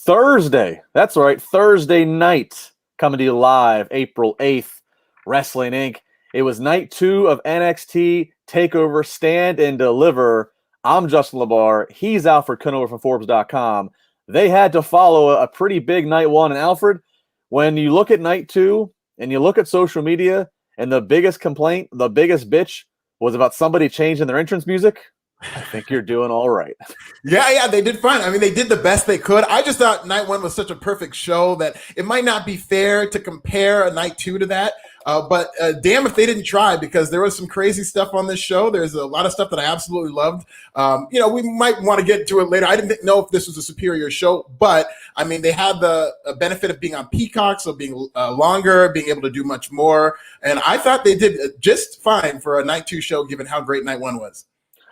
Thursday. That's right, Thursday night. Coming to you live, April 8th, Wrestling Inc. It was night 2 of NXT Takeover Stand and Deliver. I'm Justin LaBar. He's Alfred Konuwa from Forbes.com. They had to follow a pretty big night 1. And Alfred, when you look at night 2 and you look at social media and the biggest complaint, the biggest bitch was about somebody changing their entrance music, I think you're doing all right. Yeah, they did fine. I mean, they did the best they could. I just thought night 1 was such a perfect show that it might not be fair to compare a night 2 to that. But damn if they didn't try, because there was some crazy stuff on this show. There's a lot of stuff that I absolutely loved. We might want to get to it later. I didn't know if this was a superior show, but I mean, they had the benefit of being on Peacock, so being longer, being able to do much more. And I thought they did just fine for a night 2 show, given how great night 1 was.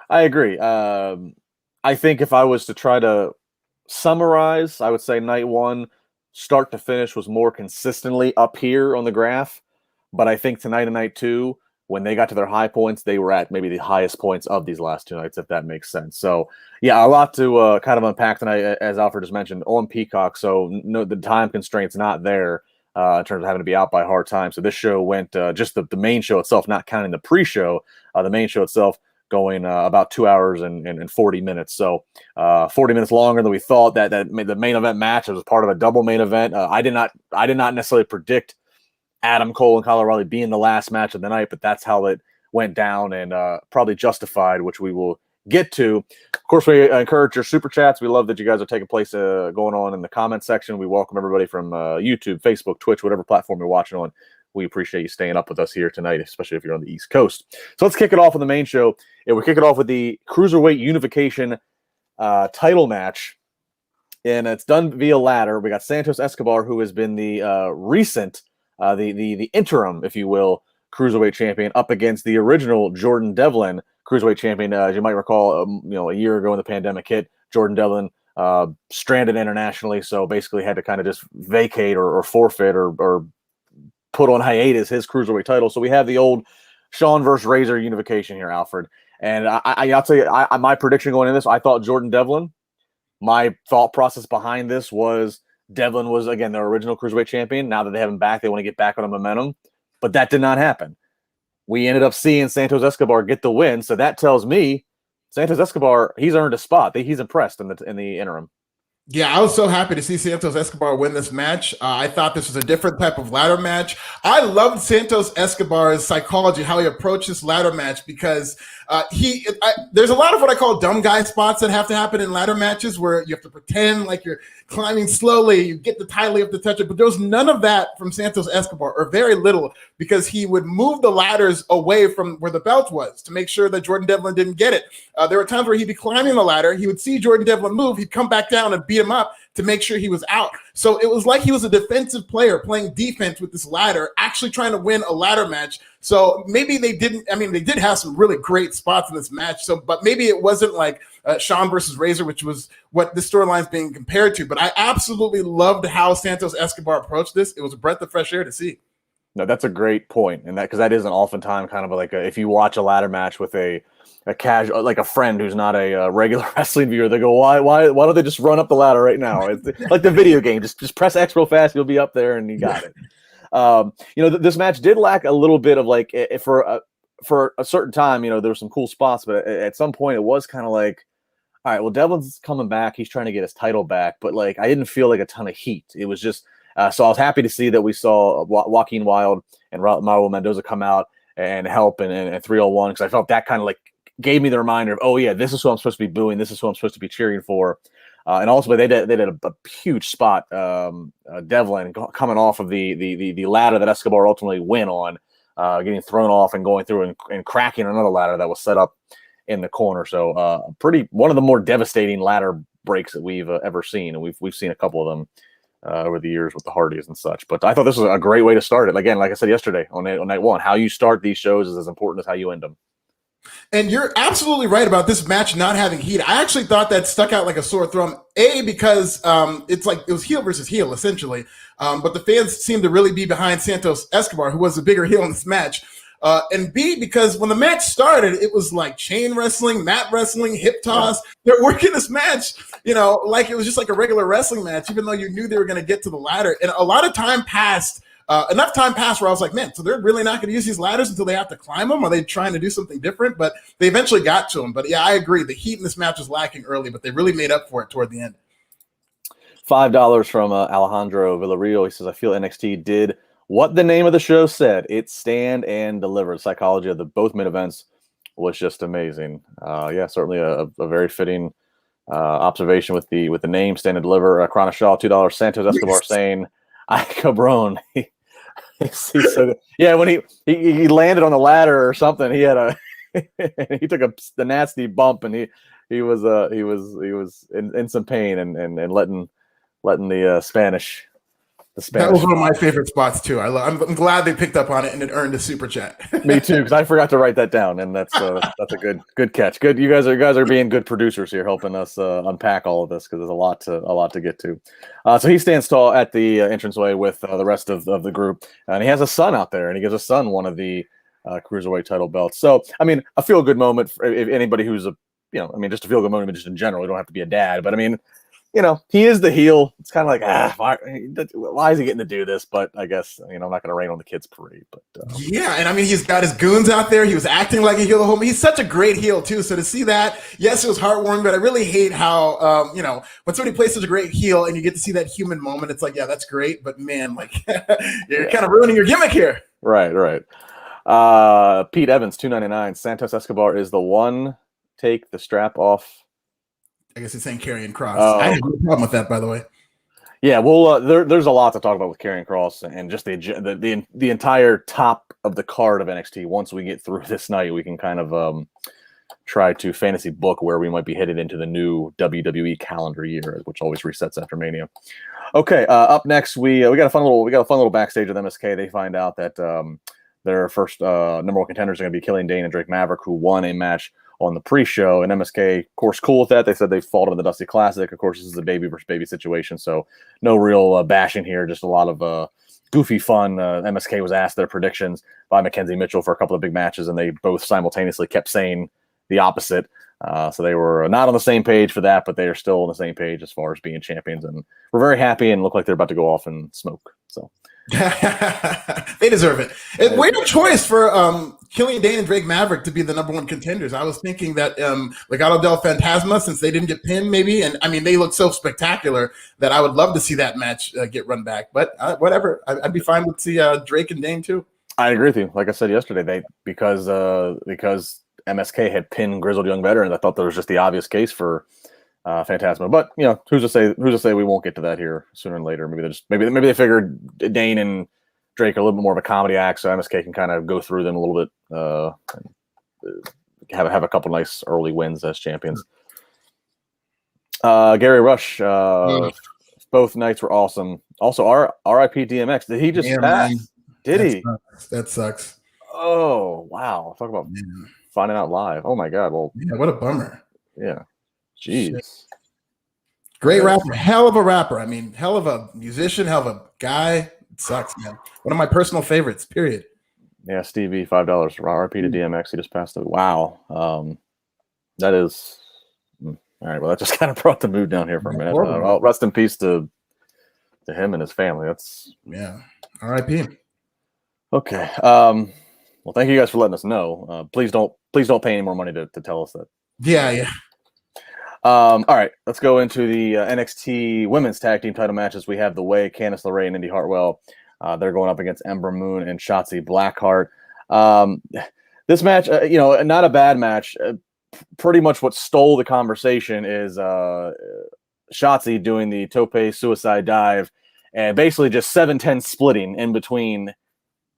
I agree. I think if I was to try to summarize, I would say night 1, start to finish, was more consistently up here on the graph. But I think tonight and night 2, when they got to their high points, they were at maybe the highest points of these last 2 nights, if that makes sense. So, yeah, a lot to kind of unpack tonight, as Alfred just mentioned, on Peacock. So no, the time constraint's not there in terms of having to be out by hard time. So this show went just the main show itself, not counting the pre-show, the main show itself, going about 2 hours and 40 minutes. So 40 minutes longer than we thought. That the main event match, it was part of a double main event. I did not necessarily predict Adam Cole and Kyle O'Reilly being the last match of the night, but that's how it went down, and probably justified, which we will get to. Of course, we encourage your super chats. We love that you guys are taking place going on in the comment section. We welcome everybody from YouTube, Facebook, Twitch, whatever platform you're watching on. We appreciate you staying up with us here tonight, especially if you're on the East Coast. So let's kick it off with the main show. And we kick it off with the Cruiserweight Unification title match. And it's done via ladder. We got Santos Escobar, who has been the recent, the interim, if you will, Cruiserweight champion, up against the original Jordan Devlin Cruiserweight champion. As you might recall, a year ago when the pandemic hit, Jordan Devlin stranded internationally, so basically had to kind of just vacate or forfeit or put on hiatus his Cruiserweight title. So we have the old Shawn versus Razor unification here, Alfred. And I'll tell you, my prediction going in this, I thought Jordan Devlin. My thought process behind this was Devlin was, again, their original Cruiserweight champion. Now that they have him back, they want to get back on a momentum. But that did not happen. We ended up seeing Santos Escobar get the win. So that tells me Santos Escobar, he's earned a spot. He's impressed in the interim. Yeah, I was so happy to see Santos Escobar win this match. I thought this was a different type of ladder match. I loved Santos Escobar's psychology, how he approached this ladder match, because there's a lot of what I call dumb guy spots that have to happen in ladder matches, where you have to pretend like you're climbing slowly, you get the title, you have to touch it. But there was none of that from Santos Escobar, or very little, because he would move the ladders away from where the belt was to make sure that Jordan Devlin didn't get it. There were times where he'd be climbing the ladder, he would see Jordan Devlin move, he'd come back down and beat him up to make sure he was out. So it was like he was a defensive player playing defense with this ladder, actually trying to win a ladder match. So maybe they didn't, they did have some really great spots in this match. So, but maybe it wasn't like Shawn versus Razor, which was what this storyline is being compared to. But I absolutely loved how Santos Escobar approached this. It was a breath of fresh air to see. No, that's a great point. And because that isn't oftentimes kind of like if you watch a ladder match with a casual, like a friend who's not a regular wrestling viewer, they go, why don't they just run up the ladder right now? It's like the video game, just press X real fast, you'll be up there and you got it. This match did lack a little bit of like, for a certain time, there were some cool spots, but at some point it was kind of like, all right, well, Devlin's coming back, he's trying to get his title back, but like I didn't feel like a ton of heat. It was just so I was happy to see that we saw Joaquin Wilde and Mauro Mendoza come out and help in 301, because I felt that kind of like gave me the reminder of, oh yeah, this is who I'm supposed to be booing, this is who I'm supposed to be cheering for. And also they did a huge spot, Devlin coming off of the ladder that Escobar ultimately went on, getting thrown off and going through and cracking another ladder that was set up in the corner. So one of the more devastating ladder breaks that we've ever seen, and we've seen a couple of them over the years with the Hardys and such. But I thought this was a great way to start it. Again, like I said yesterday on night 1, how you start these shows is as important as how you end them. And you're absolutely right about this match not having heat. I actually thought that stuck out like a sore thumb. Because it's like it was heel versus heel, essentially. But the fans seemed to really be behind Santos Escobar, who was the bigger heel in this match. and B, because when the match started, it was like chain wrestling, mat wrestling, hip toss. They're working this match, like it was just like a regular wrestling match, even though you knew they were going to get to the ladder. And a lot of time passed. Enough time passed where I was like, man, so they're really not going to use these ladders until they have to climb them? Are they trying to do something different? But they eventually got to them. But yeah, I agree. The heat in this match was lacking early, but they really made up for it toward the end. $5 from Alejandro Villarreal. He says, I feel NXT did what the name of the show said. It stand and deliver. The psychology of both mid events was just amazing. Yeah, certainly a very fitting observation with the name stand and deliver. Krana Shaw, $2. Santos Escobar saying, "Ay cabrón." Yeah, when he landed on the ladder or something, he had he took the nasty bump, and he was in some pain and letting the Spanish. That was one of my favorite spots too. I'm glad they picked up on it and it earned a super chat. Me too, because I forgot to write that down, and that's a good catch. Good, you guys are being good producers here, helping us unpack all of this, because there's a lot to get to. So he stands tall at the entranceway with the rest of the group, and he has a son out there, and he gives his son one of the cruiserweight title belts. So I mean, a feel good moment for anybody who's just a feel good moment, just in general. You don't have to be a dad, but I mean, he is the heel. It's kind of like, why is he getting to do this? But I guess, I'm not going to rain on the kid's parade. But yeah, and I mean, he's got his goons out there. He was acting like a heel the whole. He's such a great heel too. So to see that, yes, it was heartwarming. But I really hate how, when somebody plays such a great heel and you get to see that human moment, it's like, yeah, that's great. But man, like, you're kind of ruining your gimmick here. Right. Pete Evans, $2.99. Santos Escobar is the one. Take the strap off. I guess he's saying Karrion Kross. I have no problem with that, by the way. Yeah, well, there's a lot to talk about with Karrion Kross and just the entire top of the card of NXT. Once we get through this night, we can kind of try to fantasy book where we might be headed into the new WWE calendar year, which always resets after Mania. Okay, up next we got a fun little backstage with MSK. They find out that their first number one contenders are going to be Killian Dane and Drake Maverick, who won a match on the pre-show, and MSK, of course, cool with that. They said they fought in the Dusty Classic. Of course, this is a baby versus baby situation, so no real bashing here, just a lot of goofy fun. MSK was asked their predictions by Mackenzie Mitchell for a couple of big matches, and they both simultaneously kept saying the opposite. So they were not on the same page for that, but they are still on the same page as far as being champions, and we're very happy and look like they're about to go off and smoke. So they deserve it. Weird choice for Killian Dane and Drake Maverick to be the number one contenders. I was thinking that Legado del Fantasma, since they didn't get pinned, maybe, and I mean they look so spectacular that I would love to see that match get run back. But whatever, I'd be fine with see Drake and Dane too. I agree with you. Like I said yesterday, because MSK had pinned Grizzled Young Veterans, I thought there was just the obvious case for Phantasma, but who's to say we won't get to that here sooner than later? Maybe they figured Dane and Drake are a little bit more of a comedy act, so MSK can kind of go through them a little bit, have a couple nice early wins as champions. Gary Rush, both nights were awesome. Also, RIP DMX. Did he just pass? Man. Did he? That sucks. Oh wow! Talk about finding out live. Oh my god! Well, yeah, what a bummer. Yeah. Jeez. Shit. Great rapper. Hell of a rapper. I mean, hell of a musician, hell of a guy. It sucks, man. One of my personal favorites, period. Yeah, Stevie, $5. RP to DMX. He just passed away. Wow. That is all right. Well, that just kind of brought the mood down here for a minute. Well, rest in peace to him and his family. That's RIP. Okay. Well, thank you guys for letting us know. Please don't pay any more money to tell us that. Yeah. All right, let's go into the NXT Women's Tag Team title matches. We have The Way, Candice LeRae, and Indy Hartwell. They're going up against Ember Moon and Shotzi Blackheart. This match, not a bad match. Pretty much what stole the conversation is Shotzi doing the tope suicide dive and basically just 7-10 splitting in between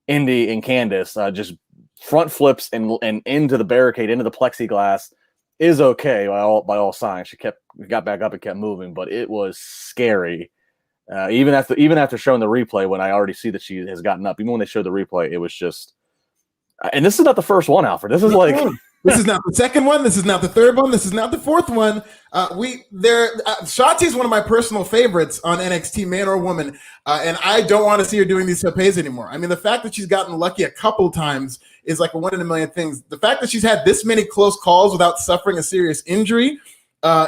Indy and Candice. Just front flips and into the barricade, into the plexiglass. Is okay by all signs. She got back up and kept moving, but it was scary. Even after showing the replay, when I already see that she has gotten up, even when they showed the replay, it was just. And this is not the first one, Alfred. This is this is not the second one. This is not the third one. This is not the fourth one. Shotzi is one of my personal favorites on NXT, man or woman, and I don't want to see her doing these topes anymore. I mean, the fact that she's gotten lucky a couple times is like a 1 in a million things. The fact that she's had this many close calls without suffering a serious injury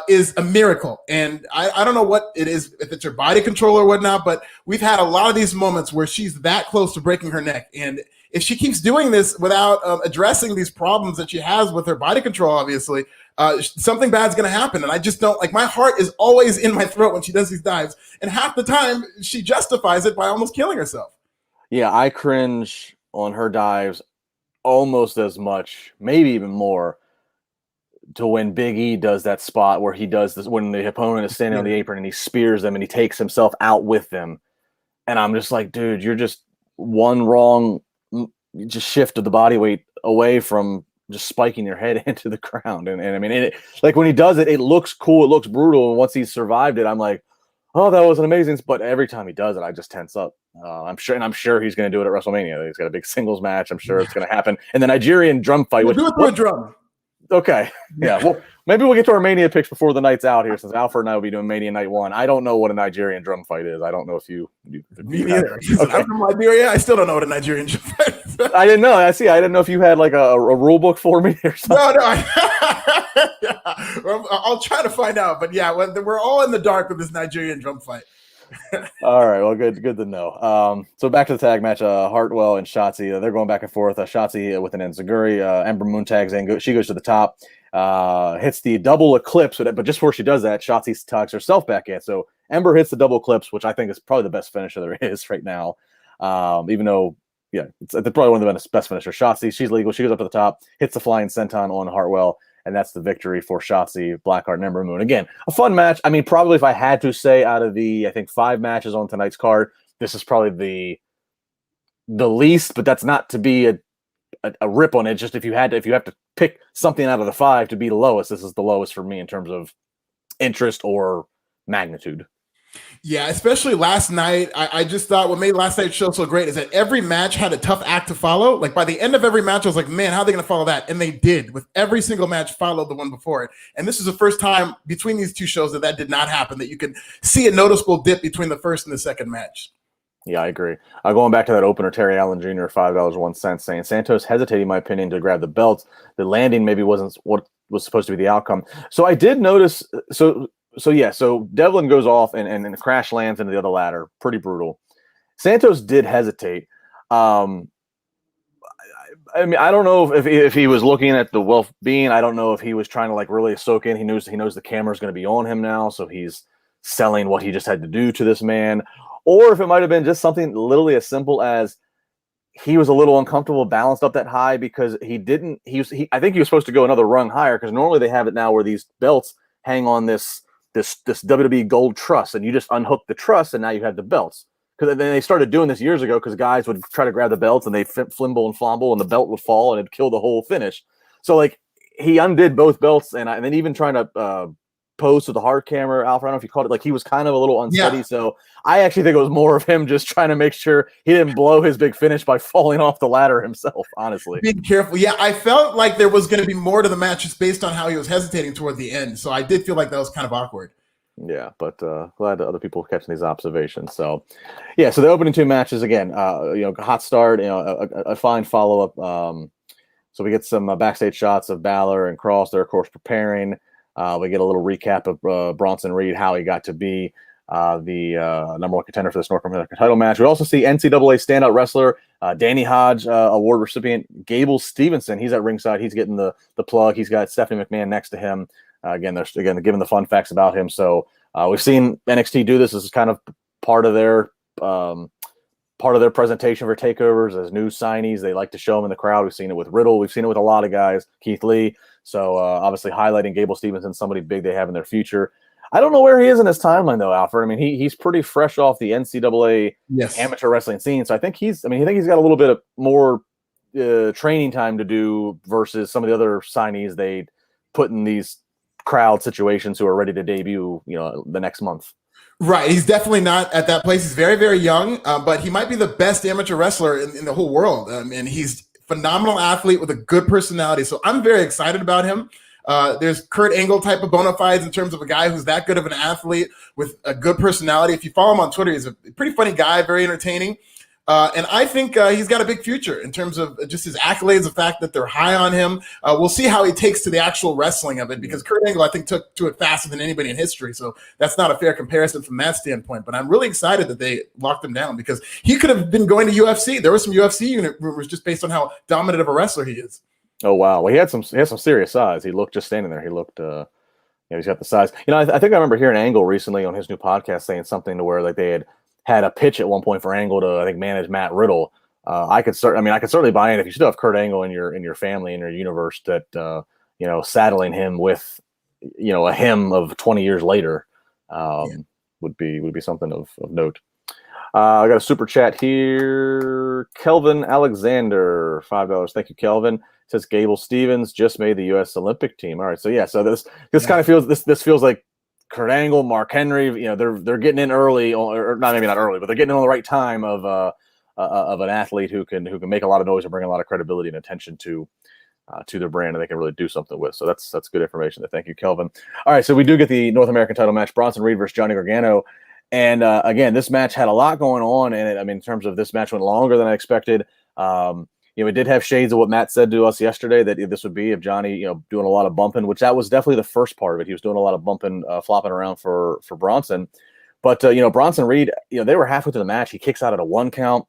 is a miracle. And I don't know what it is, if it's her body control or whatnot, but we've had a lot of these moments where she's that close to breaking her neck. And if she keeps doing this without addressing these problems that she has with her body control, obviously, something bad's going to happen. And I just don't, like, my heart is always in my throat when she does these dives. And half the time she justifies it by almost killing herself. Yeah, I cringe on her dives almost as much, maybe even more, to when Big E does that spot where he does this when the opponent is standing on the apron and he spears them and he takes himself out with them. And I'm just like, dude, you're just one wrong just shift of the body weight away from just spiking your head into the ground. And I mean, like when he does it, it looks cool. It looks brutal. And once he's survived it, I'm like, oh, that was an amazing. But every time he does it, I just tense up. I'm sure he's going to do it at WrestleMania. He's got a big singles match. I'm sure it's going to happen. And the Nigerian drum fight. We'll do it through a drum. Okay. Yeah. Well, maybe we'll get to our Mania picks before the night's out here, since Alfred and I will be doing Mania Night 1. I don't know what a Nigerian drum fight is. I don't know if you Me neither. Okay. I'm from Liberia. I still don't know what a Nigerian drum fight is. I didn't know. I didn't know if you had like a rule book for me or something. No. Yeah. I'll try to find out. But yeah, we're all in the dark with this Nigerian drum fight. All right, well, good to know. So back to the tag match. Hartwell and Shotzi, they're going back and forth. Shotzi with an enziguri. Ember Moon tags in. She goes to the top, hits the double eclipse, but just before she does that, Shotzi tucks herself back in. So Ember hits the double eclipse, which I think is probably the best finisher there is right now. Even though, yeah, it's probably one of the best finishers. Shotzi, she's legal. She goes up to the top, hits the flying senton on Hartwell. And that's the victory for Shotzi, Blackheart, and Ember Moon. Again, a fun match. I mean, probably if I had to say out of the, I think, 5 matches on tonight's card, this is probably the least, but that's not to be a rip on it. Just if you have to pick something out of the 5 to be the lowest, this is the lowest for me in terms of interest or magnitude. Yeah, especially last night. I just thought what made last night's show so great is that every match had a tough act to follow. Like by the end of every match, I was like, man, how are they going to follow that? And they did. With every single match followed the one before it. And this is the first time between these two shows that did not happen, that you could see a noticeable dip between the first and the second match. Yeah, I agree. Going back to that opener, Terry Allen Jr., $5.01, saying Santos hesitated, in my opinion, to grab the belts. The landing maybe wasn't what was supposed to be the outcome. So I did notice. So Devlin goes off and crash lands into the other ladder. Pretty brutal. Santos did hesitate. I mean, I don't know if he was looking at the well-being. I don't know if he was trying to like really soak in. He knows the camera's going to be on him now, so he's selling what he just had to do to this man. Or if it might have been just something literally as simple as he was a little uncomfortable balanced up that high because I think he was supposed to go another rung higher, because normally they have it now where these belts hang on this WWE gold truss, and you just unhook the truss, and now you have the belts. Because then they started doing this years ago, because guys would try to grab the belts and they flimble and flomble, and the belt would fall and it'd kill the whole finish. So like he undid both belts, and then even trying to pose to the hard camera, Alfred, I don't know if you called it, like he was kind of a little unsteady. Yeah. So I actually think it was more of him just trying to make sure he didn't blow his big finish by falling off the ladder himself, honestly. Be careful. Yeah, I felt like there was going to be more to the match just based on how he was hesitating toward the end. So I did feel like that was kind of awkward. Yeah, but glad that other people catching these observations. So, yeah, so the opening 2 matches, again, hot start, a fine follow-up. So we get some backstage shots of Balor and Cross. They're, of course, preparing. We get a little recap of Bronson Reed, how he got to be the number 1 contender for this North American title match. We also see NCAA standout wrestler Danny Hodge award recipient Gable Steveson. He's at ringside. He's getting the plug. He's got Stephanie McMahon next to him. They're giving the fun facts about him. So we've seen NXT do this. This is kind of part of their presentation for takeovers as new signees. They like to show them in the crowd. We've seen it with Riddle. We've seen it with a lot of guys, Keith Lee. So obviously highlighting Gable Steveson, somebody big they have in their future. I don't know where he is in his timeline though, Alfred. I mean, he's pretty fresh off the NCAA amateur wrestling scene. So I think he's got a little bit of more training time to do versus some of the other signees they put in these crowd situations who are ready to debut, the next month. Right. He's definitely not at that place. He's very, very young, but he might be the best amateur wrestler in the whole world. And he's a phenomenal athlete with a good personality. So I'm very excited about him. There's Kurt Angle type of bona fides in terms of a guy who's that good of an athlete with a good personality. If you follow him on Twitter, he's a pretty funny guy, very entertaining. And I think he's got a big future in terms of just his accolades, the fact that they're high on him. We'll see how he takes to the actual wrestling of it, because Kurt Angle, I think, took to it faster than anybody in history. So that's not a fair comparison from that standpoint. But I'm really excited that they locked him down, because he could have been going to UFC. There were some UFC unit rumors just based on how dominant of a wrestler he is. Oh, wow. Well, he had some serious size. He looked, just standing there, he looked, he's got the size. I think I remember hearing Angle recently on his new podcast saying something to where like they had a pitch at one point for Angle to, I think, manage Matt Riddle. I could certainly buy in if you still have Kurt Angle in your family, in your universe, that saddling him with a him of 20 years later would be something of note. I got a super chat here. Kelvin Alexander, $5. Thank you, Kelvin. Says Gable Stevens just made the U.S. Olympic team. All right, so yeah, so this kind of feels this feels like Kurt Angle, Mark Henry, they're getting in early, or not, maybe not early, but they're getting in on the right time of an athlete who can make a lot of noise and bring a lot of credibility and attention to their brand, and they can really do something with. So that's good information. Thank you, Kelvin. All right, so we do get the North American title match: Bronson Reed versus Johnny Gargano. And again, this match had a lot going on in it. I mean, in terms of this match went longer than I expected. It did have shades of what Matt said to us yesterday, that this would be of Johnny, doing a lot of bumping, which that was definitely the first part of it. He was doing a lot of bumping, flopping around for Bronson. But, Bronson Reed, they were halfway through the match. He kicks out at a 1 count.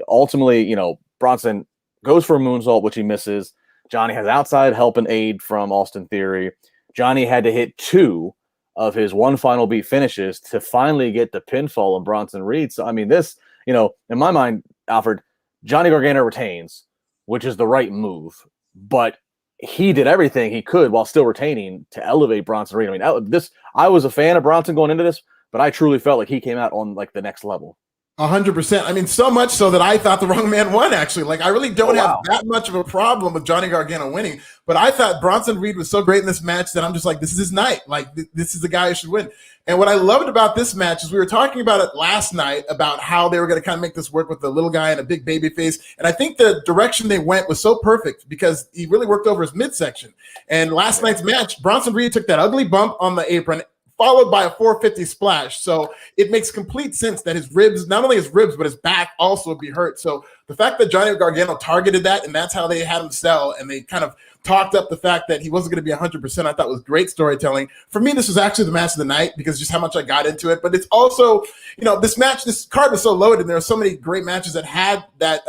Ultimately, Bronson goes for a moonsault, which he misses. Johnny has outside help and aid from Austin Theory. Johnny had to hit 2 of his one final beat finishes to finally get the pinfall on Bronson Reed. So, I mean, this, in my mind, Alfred, Johnny Gargano retains, which is the right move, but he did everything he could while still retaining to elevate Bronson Reed. I mean, I was a fan of Bronson going into this, but I truly felt like he came out on like the next level. 100%. I mean, so much so that I thought the wrong man won, actually. Like, I really don't have that much of a problem with Johnny Gargano winning, but I thought Bronson Reed was so great in this match that I'm just like, this is his night. Like, this is the guy who should win. And what I loved about this match is we were talking about it last night about how they were going to kind of make this work with the little guy and a big baby face. And I think the direction they went was so perfect because he really worked over his midsection. And last night's match, Bronson Reed took that ugly bump on the apron, followed by a 450 splash. So it makes complete sense that his ribs, not only his ribs, but his back also would be hurt. So the fact that Johnny Gargano targeted that, and that's how they had him sell, and they kind of talked up the fact that he wasn't going to be 100%, I thought was great storytelling. For me, this was actually the match of the night because just how much I got into it. But it's also, this card was so loaded, and there were so many great matches that had that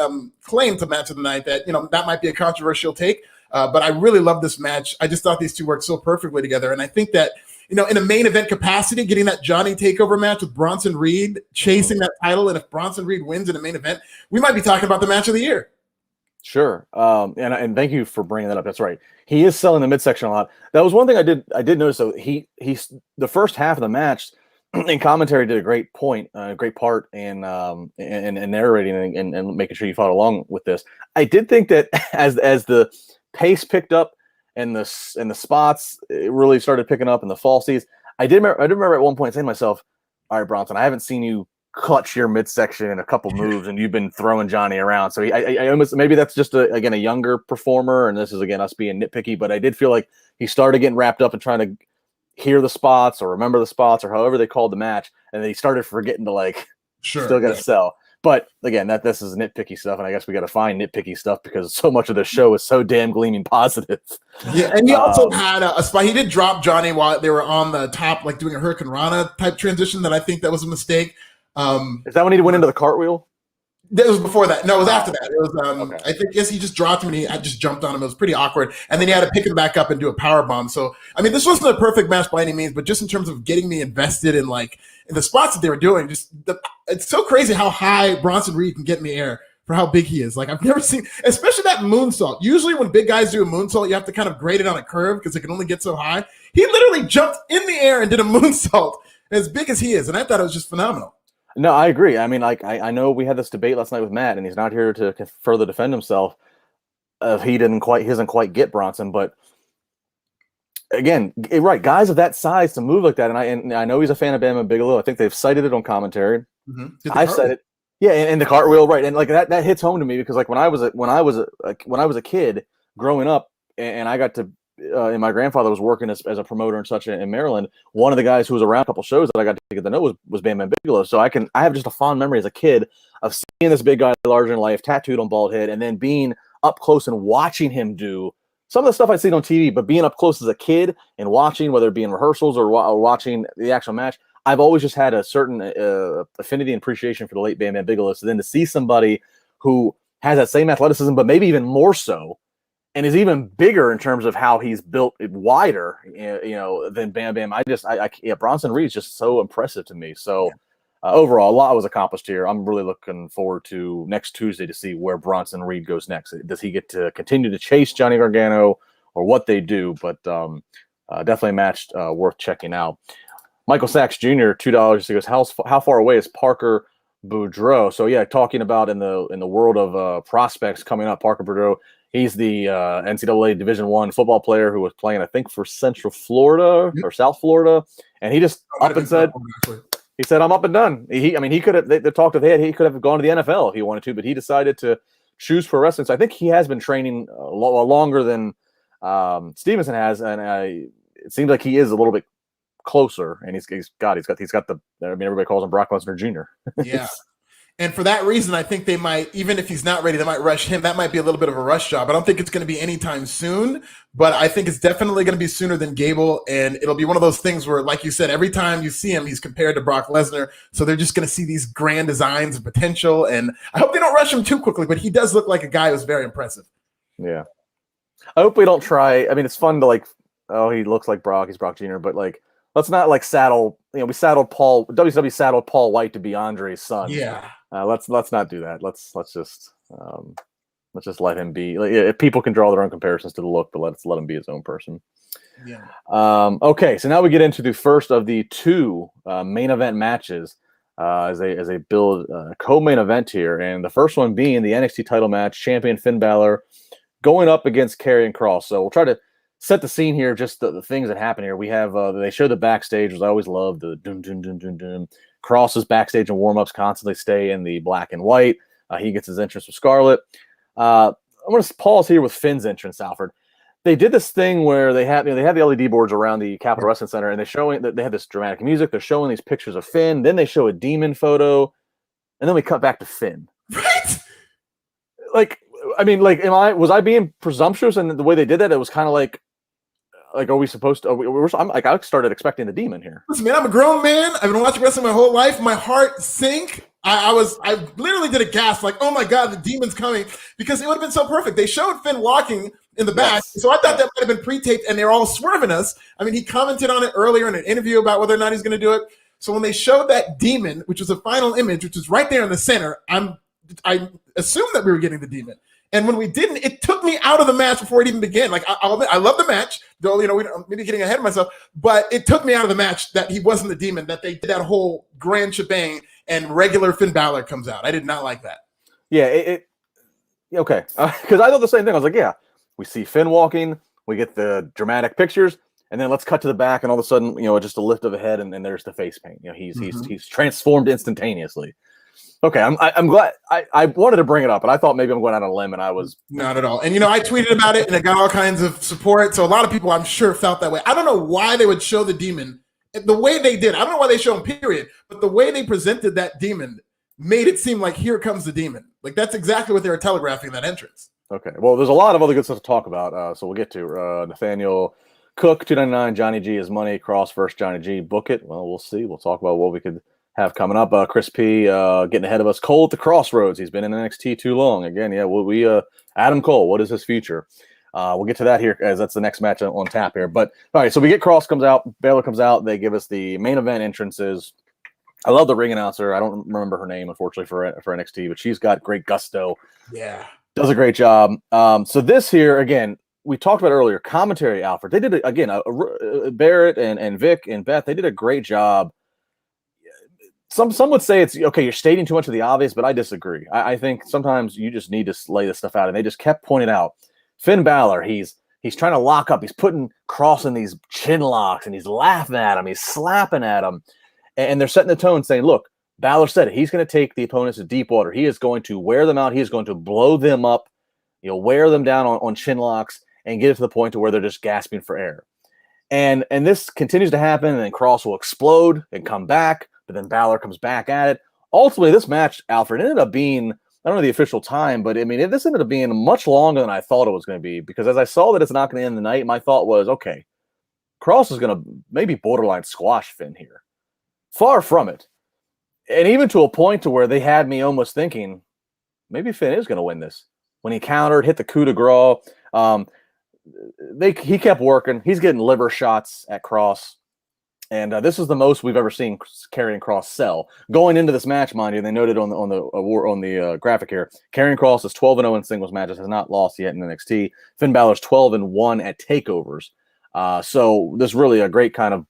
claim to match of the night that, that might be a controversial take. But I really love this match. I just thought these two worked so perfectly together. And I think that, in a main event capacity, getting that Johnny takeover match with Bronson Reed, chasing that title, and if Bronson Reed wins in a main event, we might be talking about the match of the year. Sure. And thank you for bringing that up. That's right. He is selling the midsection a lot. That was one thing I did notice. So he's the first half of the match in commentary did a great part in narrating and making sure you followed along with this. I did think that as the pace picked up and the spots it really started picking up and the falsies, I did remember at one point saying to myself, all right, Bronson, I haven't seen you clutch your midsection in a couple moves and you've been throwing Johnny around. So I almost, maybe that's just a younger performer, and this is again us being nitpicky, but I did feel like he started getting wrapped up and trying to hear the spots or remember the spots or however they called the match, and then he started forgetting to still got to sell. But again, this is nitpicky stuff, and I guess we got to find nitpicky stuff because so much of the show is so damn gleaming positive. Yeah, and he also had a spot. He did drop Johnny while they were on the top, like doing a Hurricane Rana type transition. That I think that was a mistake. Is that when he went into the cartwheel? It was before that. No, it was after that. It was. Okay. I think he just dropped him and I just jumped on him. It was pretty awkward, and then he had to pick him back up and do a power bomb. So I mean, this wasn't a perfect match by any means, but just in terms of getting me invested in in the spots that they were doing, it's so crazy how high Bronson Reed can get in the air for how big he is. Like, I've never seen, especially that moonsault. Usually when big guys do a moonsault, you have to kind of grade it on a curve because it can only get so high. He literally jumped in the air and did a moonsault as big as he is, and I thought it was just phenomenal. No, I agree. I mean, I know we had this debate last night with Matt, and he's not here to further defend himself. He doesn't quite get Bronson, but again, right, guys of that size to move like that, and I know he's a fan of Bam and Bigelow. I think they've cited it on commentary. Mm-hmm. I've said it, yeah, and the cartwheel, right, and that hits home to me because when I was a kid growing up, and I got to. And my grandfather was working as a promoter and such in Maryland. One of the guys who was around a couple shows that I got to get to know was Bam Bam Bigelow. So I have just a fond memory as a kid of seeing this big guy larger than life, tattooed on bald head, and then being up close and watching him do some of the stuff I'd seen on TV, but being up close as a kid and watching, whether it be in rehearsals or watching the actual match, I've always just had a certain affinity and appreciation for the late Bam Bam Bigelow. So then to see somebody who has that same athleticism, but maybe even more so, and is even bigger in terms of how he's built wider, than Bam Bam. Bronson Reed's just so impressive to me. So overall, a lot was accomplished here. I'm really looking forward to next Tuesday to see where Bronson Reed goes next. Does he get to continue to chase Johnny Gargano or what they do? But definitely a match worth checking out. Michael Sachs Jr., $2. He goes, how far away is Parker Boudreaux? So yeah, talking about in the world of prospects coming up, Parker Boudreaux. He's the NCAA Division I football player who was playing, I think, for Central Florida or South Florida, and he just up and said, "I'm up and done." He could have. They talked of he could have gone to the NFL if he wanted to, but he decided to choose pro wrestling. So I think he has been training longer than Stevenson has, and it seems like he is a little bit closer. And he's got the. Everybody calls him Brock Lesnar Jr. Yeah. And for that reason, I think they might, even if he's not ready, they might rush him. That might be a little bit of a rush job. I don't think it's going to be anytime soon, but I think it's definitely going to be sooner than Gable. And it'll be one of those things where, like you said, every time you see him, he's compared to Brock Lesnar. So they're just going to see these grand designs of potential. And I hope they don't rush him too quickly, but he does look like a guy who's very impressive. Yeah. I hope we don't try. I mean, it's fun to he looks like Brock. He's Brock Jr., but let's not saddle, we saddled WWE saddled Paul White to be Andre's son. Yeah. Let's not do that. Let's just let him be. If people can draw their own comparisons to the look, but let's let him be his own person. Yeah. Okay, so now we get into the first of the two main event matches as they build a co-main event here, and the first one being the NXT title match, champion Finn Balor going up against Karrion Kross. So we'll try to set the scene here, just the things that happen here. We have they show the backstage, which I always love, the dun dun dun dun dun. Kross's backstage and warm-ups constantly stay in the black and white. He gets his entrance with Scarlett. I'm going to pause here with Finn's entrance, Alfred. They did this thing where they have the LED boards around the Capitol Wrestling Center, and they're showing that they have this dramatic music. They're showing these pictures of Finn. Then they show a demon photo, and then we cut back to Finn. Right? Was I being presumptuous in the way they did that? It was kind of like, are we supposed to? I started expecting the demon here. Listen, man, I'm a grown man. I've been watching wrestling my whole life. My heart sank. I literally did a gasp, like, oh my God, the demon's coming, because it would have been so perfect. They showed Finn walking in the back, so I thought that might have been pre-taped, and they're all swerving us. I mean, he commented on it earlier in an interview about whether or not he's going to do it. So when they showed that demon, which was a final image, which was right there in the center, I assumed that we were getting the demon. And when we didn't, it took me out of the match before it even began. Like, I love the match, though, I'm maybe getting ahead of myself, but it took me out of the match that he wasn't the demon, that they did that whole grand shebang and regular Finn Balor comes out. I did not like that. Yeah, okay. Because I thought the same thing. I was like, yeah, we see Finn walking, we get the dramatic pictures, and then let's cut to the back, and all of a sudden, just a lift of a head, and there's the face paint. He's transformed instantaneously. Okay, I'm glad. I wanted to bring it up, and I thought maybe I'm going out on a limb, and I was not at all. And I tweeted about it, and it got all kinds of support. So a lot of people, I'm sure, felt that way. I don't know why they would show the demon the way they did. I don't know why they show him, period. But the way they presented that demon made it seem like here comes the demon. Like that's exactly what they were telegraphing that entrance. Okay, well, there's a lot of other good stuff to talk about. So we'll get to Nathaniel Cook, $2.99. Johnny G is money. Kross versus Johnny G. Book it. Well, we'll see. We'll talk about what we could have coming up. Chris P getting ahead of us. Cole at the Crossroads. He's been in NXT too long. Again, yeah. We Adam Cole. What is his future? We'll get to that here as that's the next match on tap here. But all right, so we get Kross comes out, Baylor comes out. They give us the main event entrances. I love the ring announcer. I don't remember her name, unfortunately, for NXT, but she's got great gusto. Yeah, does a great job. So this here again, we talked about earlier. Commentary, Alfred. They did Barrett and Vic and Beth. They did a great job. Some would say it's okay. You're stating too much of the obvious, but I disagree. I think sometimes you just need to lay this stuff out, and they just kept pointing out Finn Balor. He's trying to lock up. He's putting Kross in these chin locks, and he's laughing at him. He's slapping at him, and they're setting the tone, saying, "Look, Balor said it. He's going to take the opponents to deep water. He is going to wear them out. He is going to blow them up. Wear them down on chin locks, and get it to the point to where they're just gasping for air." And this continues to happen, and then Kross will explode and come back. But then Balor comes back at it. ultimately, this match, Alfred, ended up being, I don't know the official time, but I mean, this ended up being much longer than I thought it was going to be, because as I saw that it's not going to end the night, my thought was, okay, Cross is going to maybe borderline squash Finn here. Far from it. And even to a point to where they had me almost thinking, maybe Finn is going to win this. When he countered, hit the coup de grace, he kept working. He's getting liver shots at Cross. And this is the most we've ever seen Karrion Kross sell. Going into this match, mind you, they noted on the graphic here, Karrion Kross is 12-0 in singles matches, has not lost yet in NXT. Finn Balor's 12-1 at takeovers. So this is really a great kind of,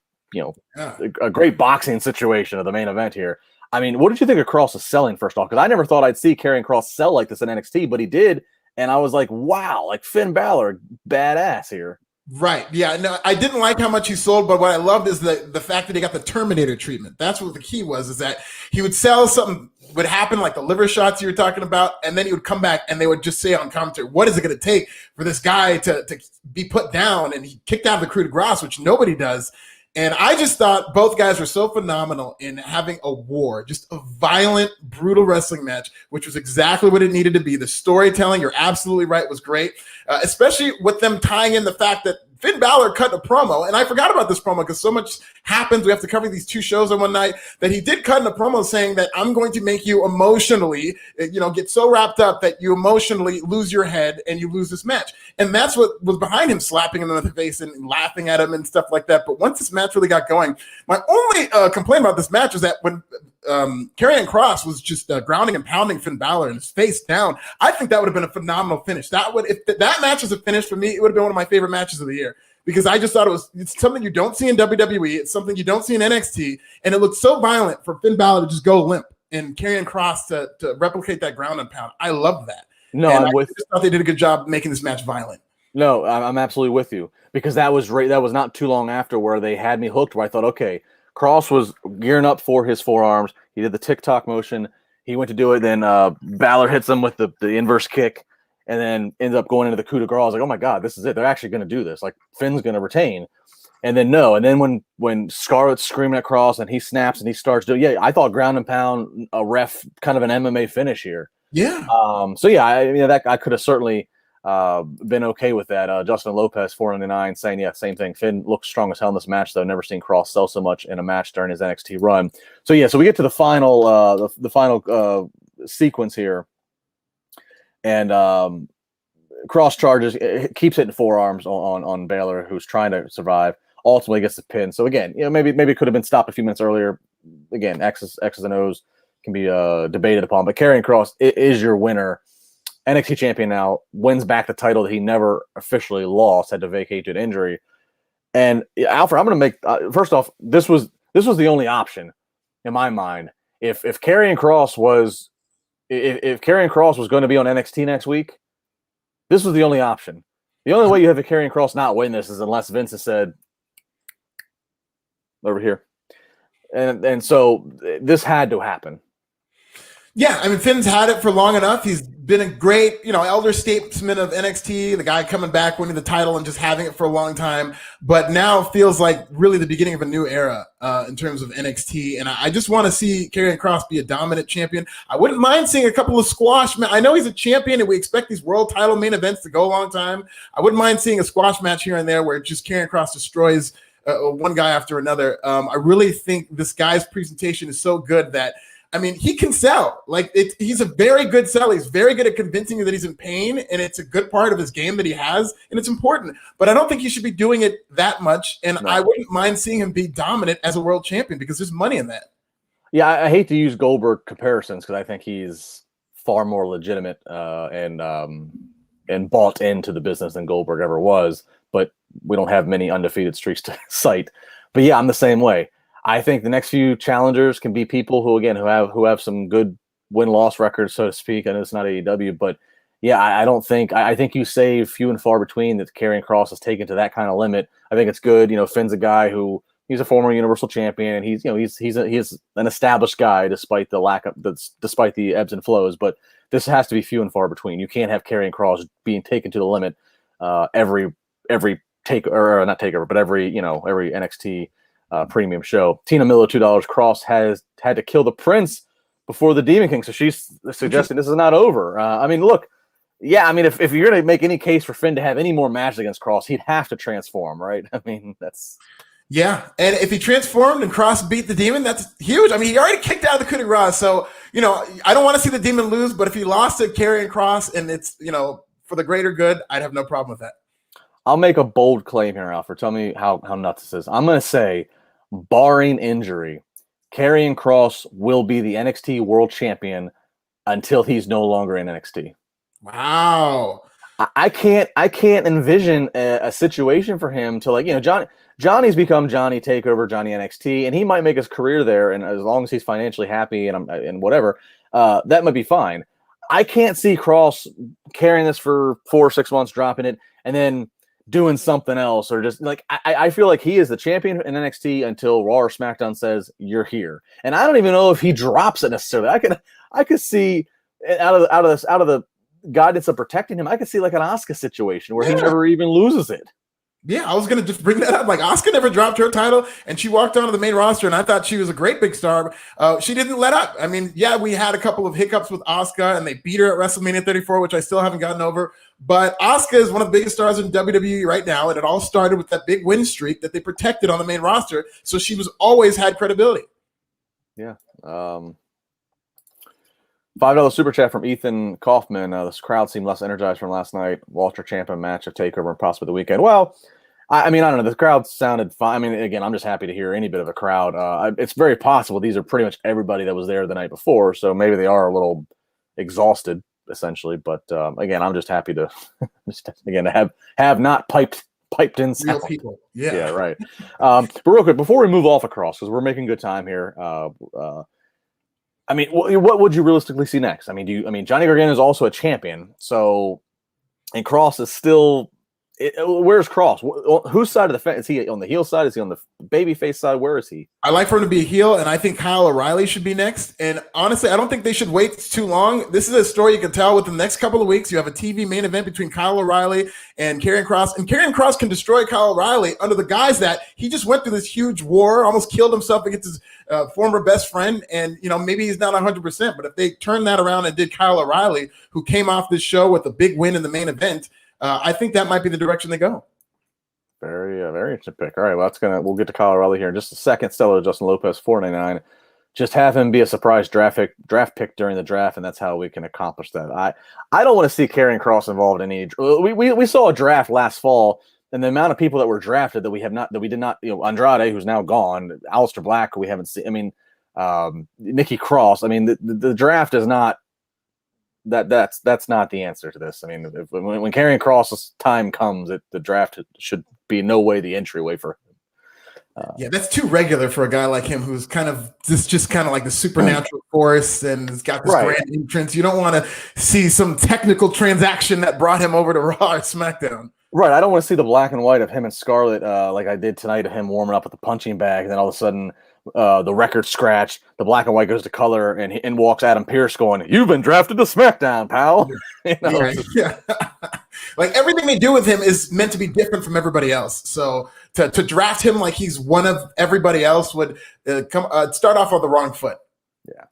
a great boxing situation of the main event here. I mean, what did you think of Kross selling, first off? Because I never thought I'd see Karrion Kross sell like this in NXT, but he did. And I was like, wow, like Finn Balor, badass here. Right. Yeah. No, I didn't like how much he sold, but what I loved is the fact that he got the Terminator treatment. That's what the key was, is that he would sell something would happen, like the liver shots you were talking about, and then he would come back and they would just say on commentary, what is it going to take for this guy to be put down? And he kicked out of the coup de grace, which nobody does. And I just thought both guys were so phenomenal in having a war, just a violent, brutal wrestling match, which was exactly what it needed to be. The storytelling, you're absolutely right, was great, especially with them tying in the fact that Finn Balor cut a promo, and I forgot about this promo because so much happens. We have to cover these two shows in one night, that he did cut in a promo saying that I'm going to make you emotionally, get so wrapped up that you emotionally lose your head and you lose this match. And that's what was behind him slapping him in the face and laughing at him and stuff like that. But once this match really got going, my only complaint about this match was that when Karrion Kross was just grounding and pounding Finn Balor and his face down, I think that would have been a phenomenal finish. If that match was a finish for me, it would have been one of my favorite matches of the year, because I just thought it's something you don't see in WWE. It's something you don't see in NXT. And it looked so violent for Finn Balor to just go limp and Karrion Kross to replicate that ground and pound. I love that. No, I just thought they did a good job making this match violent. No, I'm absolutely with you, because that was not too long after where they had me hooked, where I thought, okay, Kross was gearing up for his forearms. He did the TikTok motion. He went to do it. Then Balor hits him with the inverse kick, and then ends up going into the coup de grace. I was like, oh my God, this is it. They're actually going to do this. Like, Finn's going to retain. And then no. And then when Scarlett's screaming at Kross and he snaps and he starts doing, I thought ground and pound, a ref, kind of an MMA finish here. Yeah. So yeah, I could have certainly been okay with that. Justin Lopez 499 saying, same thing. Finn looks strong as hell in this match, though. Never seen Kross sell so much in a match during his NXT run. So yeah, so we get to the final the final sequence here, and Kross charges, keeps hitting forearms on Balor, who's trying to survive. Ultimately gets the pin. So again, maybe it could have been stopped a few minutes earlier. Again, X's and O's can be debated upon, but Karrion Kross is your winner. NXT champion now, wins back the title that he never officially lost, had to vacate due to injury. And Alfred, I'm going to make first off, this was the only option in my mind. If Karrion Kross was going to be on NXT next week, this was the only option. The only way you have a Karrion Kross not win this is unless Vince has said over here, and so this had to happen. Yeah, I mean, Finn's had it for long enough. He's been a great, elder statesman of NXT, the guy coming back, winning the title and just having it for a long time. But now feels like really the beginning of a new era in terms of NXT. And I just want to see Karrion Kross be a dominant champion. I wouldn't mind seeing a couple of squash. I know he's a champion and we expect these world title main events to go a long time. I wouldn't mind seeing a squash match here and there where just Karrion Kross destroys one guy after another. I really think this guy's presentation is so good that, he can sell. He's a very good seller. He's very good at convincing you that he's in pain, and it's a good part of his game that he has, and it's important. But I don't think he should be doing it that much, and no. I wouldn't mind seeing him be dominant as a world champion because there's money in that. Yeah, I hate to use Goldberg comparisons because I think he's far more legitimate and bought into the business than Goldberg ever was, but we don't have many undefeated streaks to cite. But yeah, I'm the same way. I think the next few challengers can be people who have some good win-loss records, so to speak. I know it's not AEW, but yeah, I think you save few and far between that Karrion Kross has taken to that kind of limit. I think it's good. Finn's a guy who he's a former Universal Champion, and he's an established guy despite despite the ebbs and flows. But this has to be few and far between. You can't have Karrion Kross being taken to the limit every NXT premium show. Tina Miller, $2. Kross has had to kill the Prince before the Demon King. So she's suggesting this is not over. I mean, look, yeah, I mean, if you're going to make any case for Finn to have any more matches against Cross, he'd have to transform, right? I mean, that's... Yeah, and if he transformed and Cross beat the Demon, that's huge. I mean, he already kicked out the coup de grace, so, you know, I don't want to see the Demon lose, but if he lost to Karrion Kross and it's, you know, for the greater good, I'd have no problem with that. I'll make a bold claim here, Alfred. Tell me how nuts this is. I'm going to say, barring injury, Karrion Kross will be the NXT World Champion until he's no longer in NXT. Wow. I can't envision a situation for him to, like, you know, Johnny's become Johnny Takeover, Johnny NXT, and he might make his career there, and as long as he's financially happy and whatever, that might be fine. I can't see Kross carrying this for 4 or 6 months, dropping it, and then doing something else, or just like I feel like he is the champion in NXT until Raw or SmackDown says you're here, and I don't even know if he drops it necessarily. I could see out of the guidance of protecting him, I could see like an Asuka situation where he never even loses it. Yeah, I was going to just bring that up. Like, Asuka never dropped her title, and she walked onto the main roster, and I thought she was a great big star. She didn't let up. I mean, yeah, we had a couple of hiccups with Asuka, and they beat her at WrestleMania 34, which I still haven't gotten over. But Asuka is one of the biggest stars in WWE right now, and it all started with that big win streak that they protected on the main roster, so she was always had credibility. Yeah. $5 super chat from Ethan Kaufman. This crowd seemed less energized from last night. Walter Ciampa match of Takeover and possibly the weekend. Well, I mean, I don't know. The crowd sounded fine. I mean, again, I'm just happy to hear any bit of a crowd. It's very possible these are pretty much everybody that was there the night before, so maybe they are a little exhausted, essentially. But again, I'm just happy to to have not piped in sound. Real people. Yeah, right. But real quick, before we move off across, because we're making good time here. I mean, what would you realistically see next? I mean, Johnny Gargano is also a champion, so, and Kross is still. Where's Kross? Whose side of the fence? Is he on the heel side? Is he on the babyface side? Where is he? I like for him to be a heel, and I think Kyle O'Reilly should be next. And honestly, I don't think they should wait too long. This is a story you can tell within the next couple of weeks. You have a TV main event between Kyle O'Reilly and Karrion Kross. And Karrion Kross can destroy Kyle O'Reilly under the guise that he just went through this huge war, almost killed himself against his former best friend. And, you know, maybe he's not 100%. But if they turned that around and did Kyle O'Reilly, who came off this show with a big win in the main event, I think that might be the direction they go. Very interesting pick. All right, well, we'll get to Kyle O'Reilly here in just a second. Stella Justin Lopez, $4.99. Just have him be a surprise draft pick during the draft, and that's how we can accomplish that. I don't want to see Karrion Kross involved in any. We saw a draft last fall, and the amount of people that were drafted that we did not. You know, Andrade, who's now gone, Aleister Black, who we haven't seen. I mean, Nikki Cross. I mean, the draft is not. That's not the answer to this. I mean, when Karrion Kross's time comes, the draft should be no way the entryway for him. Yeah, that's too regular for a guy like him, who's kind of just kind of like the supernatural force and has got this grand entrance. You don't want to see some technical transaction that brought him over to Raw or SmackDown. Right. I don't want to see the black and white of him and Scarlett like I did tonight of him warming up with the punching bag, and then all of a sudden the record scratch, the black and white goes to color, and walks Adam Pearce going, "You've been drafted to SmackDown, pal." You know? Yeah. Like, everything they do with him is meant to be different from everybody else. So to draft him like he's one of everybody else would start off on the wrong foot. Yeah,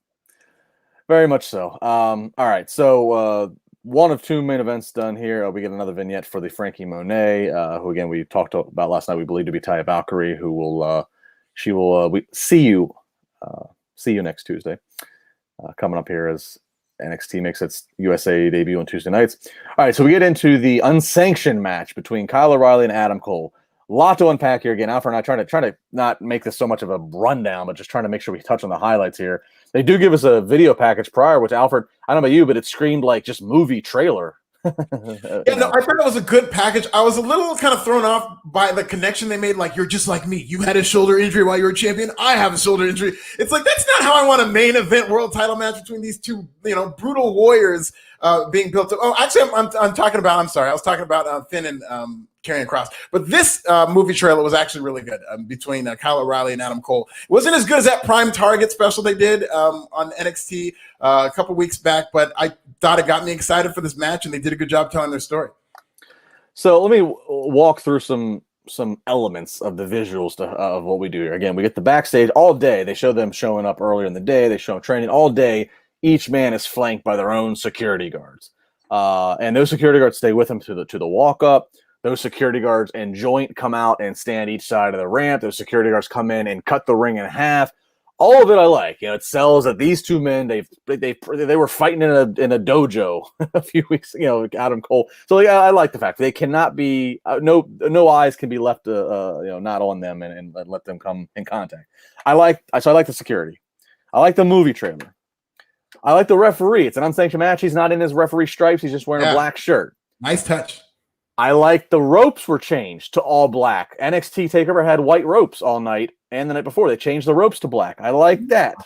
very much so. All right, so one of two main events done here. We get another vignette for the Frankie Monet, who again we talked about last night. We believe to be Taya Valkyrie, who will we see you next Tuesday. Coming up here as NXT makes its USA debut on Tuesday nights. All right, so we get into the unsanctioned match between Kyle O'Reilly and Adam Cole. A lot to unpack here again. Alfred and I try to not make this so much of a rundown, but just trying to make sure we touch on the highlights here. They do give us a video package prior, which, Alfred, I don't know about you, but it screamed like just movie trailer. I thought it was a good package. I was a little kind of thrown off by the connection they made. Like, you're just like me. You had a shoulder injury while you were a champion. I have a shoulder injury. It's like, that's not how I want a main event world title match between these two, brutal warriors being built up. Oh, actually, I'm talking about. I'm sorry. I was talking about Finn and Karrion Kross. But this movie trailer was actually really good between Kyle O'Reilly and Adam Cole. It wasn't as good as that Prime Target special they did on NXT a couple weeks back, but I thought it got me excited for this match, and they did a good job telling their story. So let me walk through some elements of the visuals of what we do here. Again, we get the backstage all day. They show them showing up earlier in the day. They show them training all day. Each man is flanked by their own security guards, and those security guards stay with them to the walk up. Those security guards and Joint come out and stand each side of the ramp. Those security guards come in and cut the ring in half. All of it I like. It sells that these two men they were fighting in a dojo a few weeks. Adam Cole. So I like the fact they cannot be no eyes can be left not on them and let them come in contact. I like the security. I like the movie trailer. I like the referee. It's an unsanctioned match. He's not in his referee stripes. He's just wearing a black shirt. Nice touch. I like the ropes were changed to all black. NXT Takeover had white ropes all night, and the night before they changed the ropes to black. I like that. I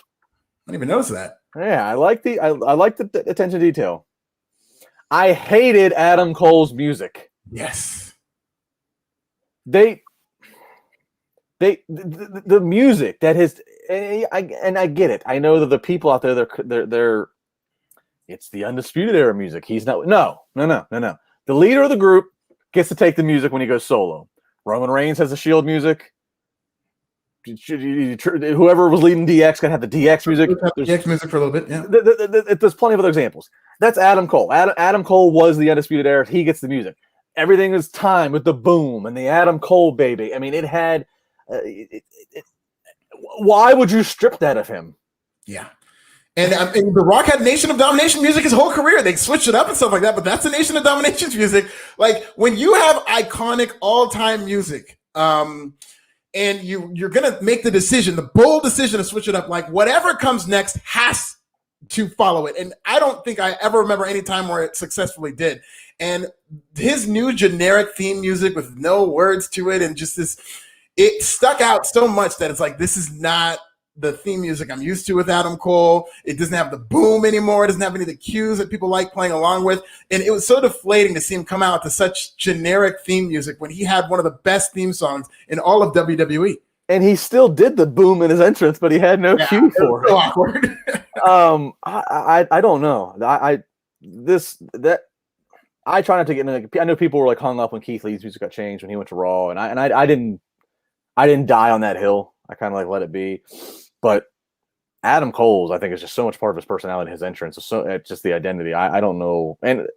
didn't even notice that. Yeah, I like the attention to detail. I hated Adam Cole's music. Yes. The music that his I get it. I know that the people out there they're it's the Undisputed Era music. He's not no. The leader of the group gets to take the music when he goes solo. Roman Reigns has the Shield music. Whoever was leading DX can have the DX music. DX music for a little bit. Yeah. There's plenty of other examples. That's Adam Cole. Adam Cole was the Undisputed Era. He gets the music. Everything is timed with the boom and the Adam Cole baby. I mean, it had. Why would you strip that of him? Yeah. And The Rock had Nation of Domination music his whole career. They switched it up and stuff like that, but that's the Nation of Domination music. Like when you have iconic all-time music, and you're gonna make the bold decision to switch it up. Like whatever comes next has to follow it. And I don't think I ever remember any time where it successfully did. And his new generic theme music with no words to it and just this, it stuck out so much that it's like, this is not the theme music I'm used to with Adam Cole. It doesn't have the boom anymore. It doesn't have any of the cues that people like playing along with. And it was so deflating to see him come out to such generic theme music when he had one of the best theme songs in all of WWE. And he still did the boom in his entrance, but he had no cue for it. So awkward. I don't know. I try not to get into. I know people were like hung up when Keith Lee's music got changed when he went to Raw, and I didn't die on that hill. I kind of like let it be. But Adam Cole's, I think, is just so much part of his personality, his entrance. So it's just the identity. I don't know. And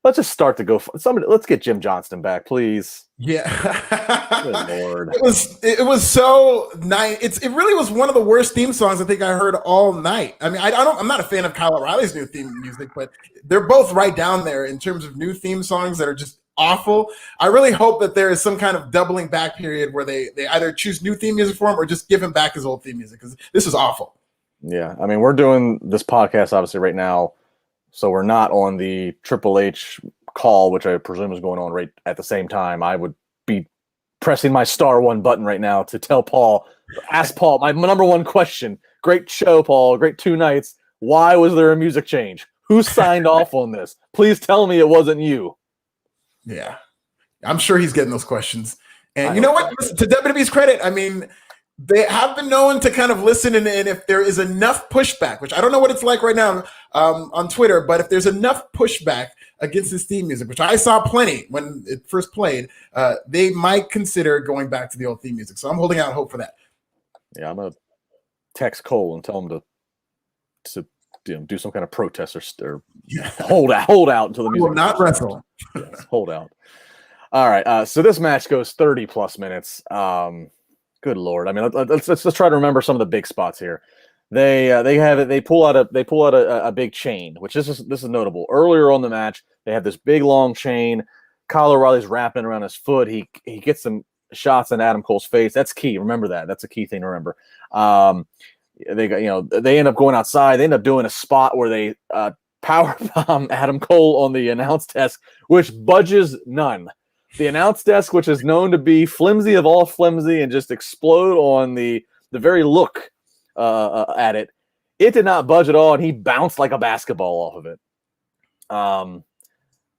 let's just start to go. Let's get Jim Johnston back, please. Yeah. Good Lord. It was so nice. It really was one of the worst theme songs I think I heard all night. I mean, I'm not a fan of Kyle O'Reilly's new theme music, but they're both right down there in terms of new theme songs that are just awful. I really hope that there is some kind of doubling back period where they either choose new theme music for him or just give him back his old theme music, because this is awful. Yeah, I mean, we're doing this podcast obviously right now, so we're not on the Triple H call, which I presume is going on right at the same time. I would be pressing my *1 button right now to tell Paul, ask Paul my number one question. Great show, Paul. Great 2 nights. Why was there a music change? Who signed off on this? Please tell me it wasn't you. Yeah, I'm sure he's getting those questions. And you know what? To WWE's credit, I mean, they have been known to kind of listen, and if there is enough pushback, which I don't know what it's like right now on Twitter, but if there's enough pushback against this theme music, which I saw plenty when it first played, they might consider going back to the old theme music. So I'm holding out hope for that. Yeah, I'm going to text Cole and tell him to do some kind of protest or hold out until the music will not wrestle. Yes, hold out. All right, so this match goes 30 plus minutes. Good Lord. I mean, let's try to remember some of the big spots here. They pull out a big chain, which this is notable. Earlier on the match, they have this big long chain. Kyle O'Reilly's wrapping around his foot. He gets some shots in Adam Cole's face. That's key. Remember that. That's a key thing to remember. They end up going outside. They end up doing a spot where they power bomb Adam Cole on the announce desk, which budges none. The announce desk, which is known to be flimsy of all flimsy and just explode on the very look at it. It did not budge at all, and he bounced like a basketball off of it.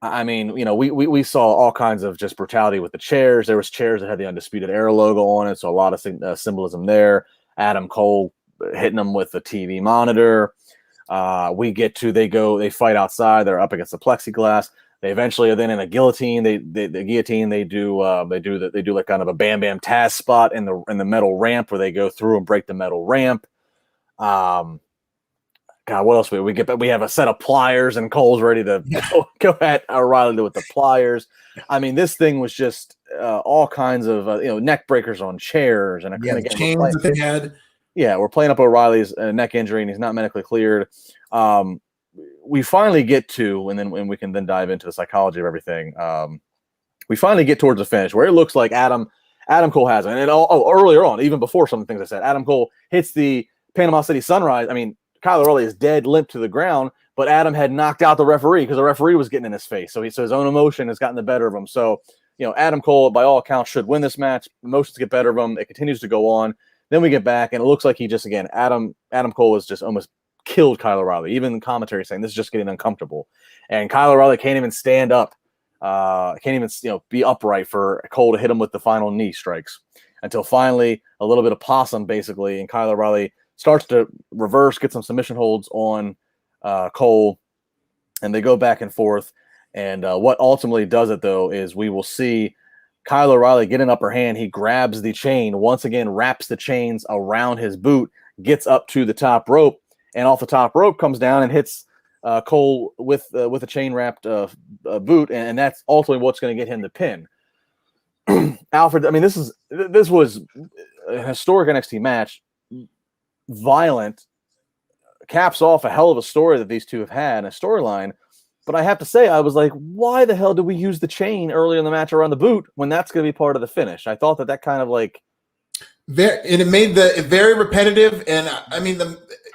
I mean, we saw all kinds of just brutality with the chairs. There was chairs that had the Undisputed Era logo on it, so a lot of symbolism there. Adam Cole hitting them with the TV monitor. They fight outside. They're up against the plexiglass. They eventually are then in a guillotine. The guillotine. They do like kind of a Bam Bam Taz spot in the metal ramp where they go through and break the metal ramp. God, what else we get? We have a set of pliers, and Cole's ready to go at O'Reilly with the pliers. I mean, this thing was just all kinds of neck breakers on chairs and again, chains that they had. Yeah, we're playing up O'Reilly's neck injury, and he's not medically cleared. We finally get to, and we can then dive into the psychology of everything. We finally get towards the finish where it looks like Adam Cole has it. And earlier on, even before some of the things I said, Adam Cole hits the Panama City Sunrise. I mean, Kyle O'Reilly is dead, limp to the ground, but Adam had knocked out the referee because the referee was getting in his face. So his own emotion has gotten the better of him. So, Adam Cole, by all accounts, should win this match. Emotions get better of him. It continues to go on. Then we get back, and it looks like he just, again, Adam Cole has just almost killed Kyle O'Reilly. Even the commentary saying this is just getting uncomfortable. And Kyle O'Reilly can't even stand up. Can't even be upright for Cole to hit him with the final knee strikes until finally a little bit of possum, basically, and Kyle O'Reilly starts to reverse, get some submission holds on Cole, and they go back and forth. And what ultimately does it, though, is we will see Kyle O'Reilly get an upper hand. He grabs the chain, once again, wraps the chains around his boot, gets up to the top rope, and off the top rope comes down and hits Cole with a chain-wrapped boot, and that's ultimately what's going to get him the pin. Alfred, I mean, this was a historic NXT match. Violent, caps off a hell of a story that these two have had, a storyline. But I have to say, I was like, why the hell did we use the chain earlier in the match around the boot when that's going to be part of the finish? I thought that kind of like... And it made it very repetitive, and I mean,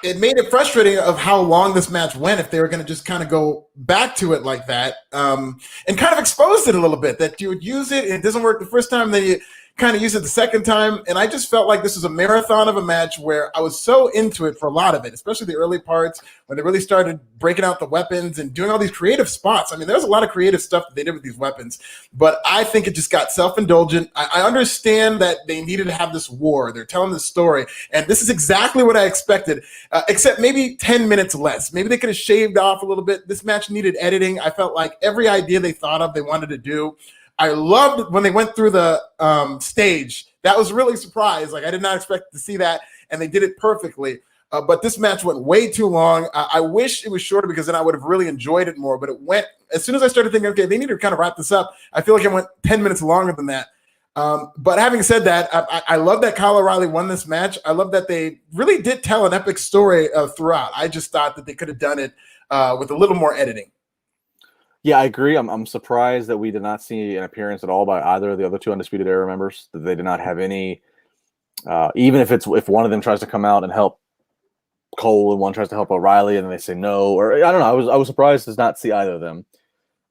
it made it frustrating of how long this match went if they were going to just kind of go back to it like that, and kind of exposed it a little bit, that you would use it, it doesn't work the first time, then you kind of use it the second time. And I just felt like this was a marathon of a match where I was so into it for a lot of it, especially the early parts when they really started breaking out the weapons and doing all these creative spots. I mean, there's a lot of creative stuff that they did with these weapons, but I think it just got self-indulgent. I understand that they needed to have this war. They're telling this story, and this is exactly what I expected, except maybe 10 minutes less. Maybe they could have shaved off a little bit. This match needed editing. I felt like every idea they thought of, they wanted to do. I loved when they went through the stage. That was really surprised. Like, I did not expect to see that, and they did it perfectly. But this match went way too long. I wish it was shorter because then I would have really enjoyed it more. But it went, as soon as I started thinking, okay, they need to kind of wrap this up, I feel like it went 10 minutes longer than that. But having said that, I love that Kyle O'Reilly won this match. I love that they really did tell an epic story throughout. I just thought that they could have done it with a little more editing. Yeah, I agree. I'm surprised that we did not see an appearance at all by either of the other two Undisputed Era members. That they did not have any, even if one of them tries to come out and help Cole and one tries to help O'Reilly and then they say no, or I don't know. I was surprised to not see either of them.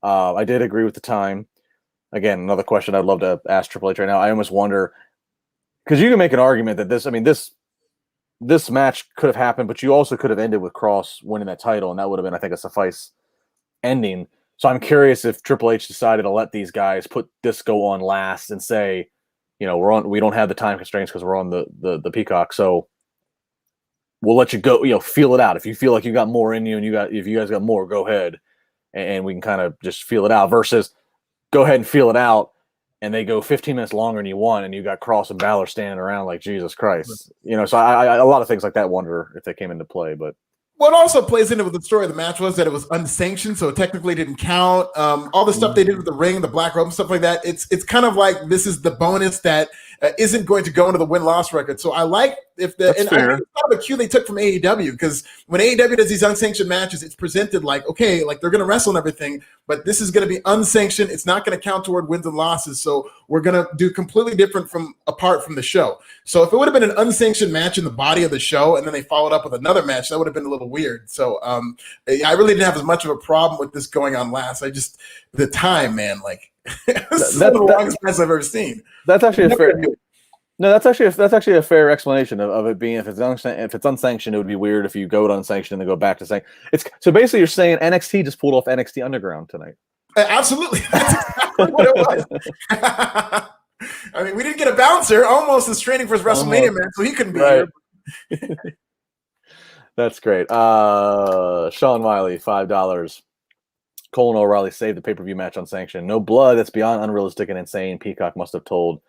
I did agree with the time. Again, another question I'd love to ask Triple H right now. I almost wonder, because you can make an argument that this match could have happened, but you also could have ended with Cross winning that title, and that would have been, I think, a suffice ending. So I'm curious if Triple H decided to let these guys put this go on last and say, we don't have the time constraints because we're on the Peacock, so we'll let you go, feel it out. If you feel like you got more in you and if you guys got more, go ahead, and we can kind of just feel it out versus go ahead and feel it out, and they go 15 minutes longer and you won, and you got Cross and Balor standing around like Jesus Christ. So I a lot of things like that wonder if they came into play, but. What also plays into the story of the match was that it was unsanctioned, so it technically didn't count. All the stuff they did with the ring, the black rope, and stuff like that, it's kind of like this is the bonus that isn't going to go into the win-loss record. So I like if the and I think it's kind of a cue they took from AEW, because when AEW does these unsanctioned matches, it's presented like, okay, like they're going to wrestle and everything, but this is going to be unsanctioned. It's not going to count toward wins and losses. So we're going to do completely different apart from the show. So if it would have been an unsanctioned match in the body of the show and then they followed up with another match, that would have been a little weird. So I really didn't have as much of a problem with this going on last. The time, man, like that's the longest match I've ever seen. That's actually a fair. No, that's actually a fair explanation of it being if it's unsanctioned, it would be weird if you go to unsanctioned and then go back to sanctioned. So basically, you're saying NXT just pulled off NXT Underground tonight. Absolutely, that's exactly what it was. I mean, we didn't get a bouncer. Almost is training for his WrestleMania match, so he couldn't be here. That's great. Sean Wiley, $5. Cole and O'Reilly saved the pay-per-view match unsanctioned. No blood. That's beyond unrealistic and insane. Peacock must have told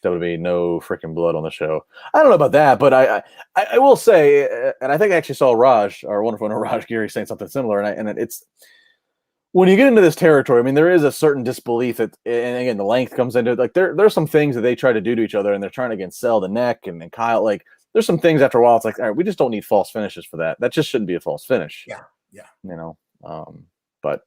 WWE no freaking blood on the show. I don't know about that, but I will say, and I think I actually saw our wonderful Raj Geary saying something similar, and it's when you get into this territory, I mean, there is a certain disbelief that, and again, the length comes into it. Like there's some things that they try to do to each other, and they're trying to again sell the neck and Kyle. Like there's some things after a while. It's like, all right, we just don't need false finishes for that. That just shouldn't be a false finish. Yeah. But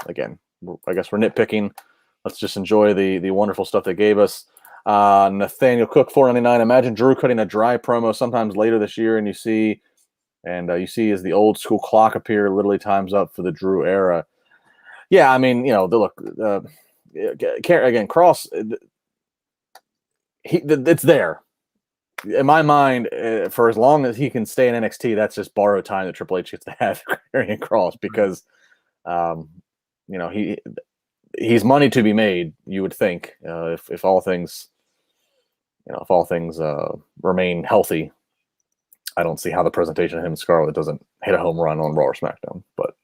again, I guess we're nitpicking. Let's just enjoy the wonderful stuff they gave us. Nathaniel Cook, $4.99. Imagine Drew cutting a dry promo sometimes later this year, and you see as the old school clock appear, literally time's up for the Drew era. Yeah, I mean, again, Cross, it's there. In my mind, for as long as he can stay in NXT, that's just borrowed time that Triple H gets to have Karrion Kross because, he's money to be made. You would think if all things remain healthy. I don't see how the presentation of him and Scarlett doesn't hit a home run on Raw or SmackDown, but.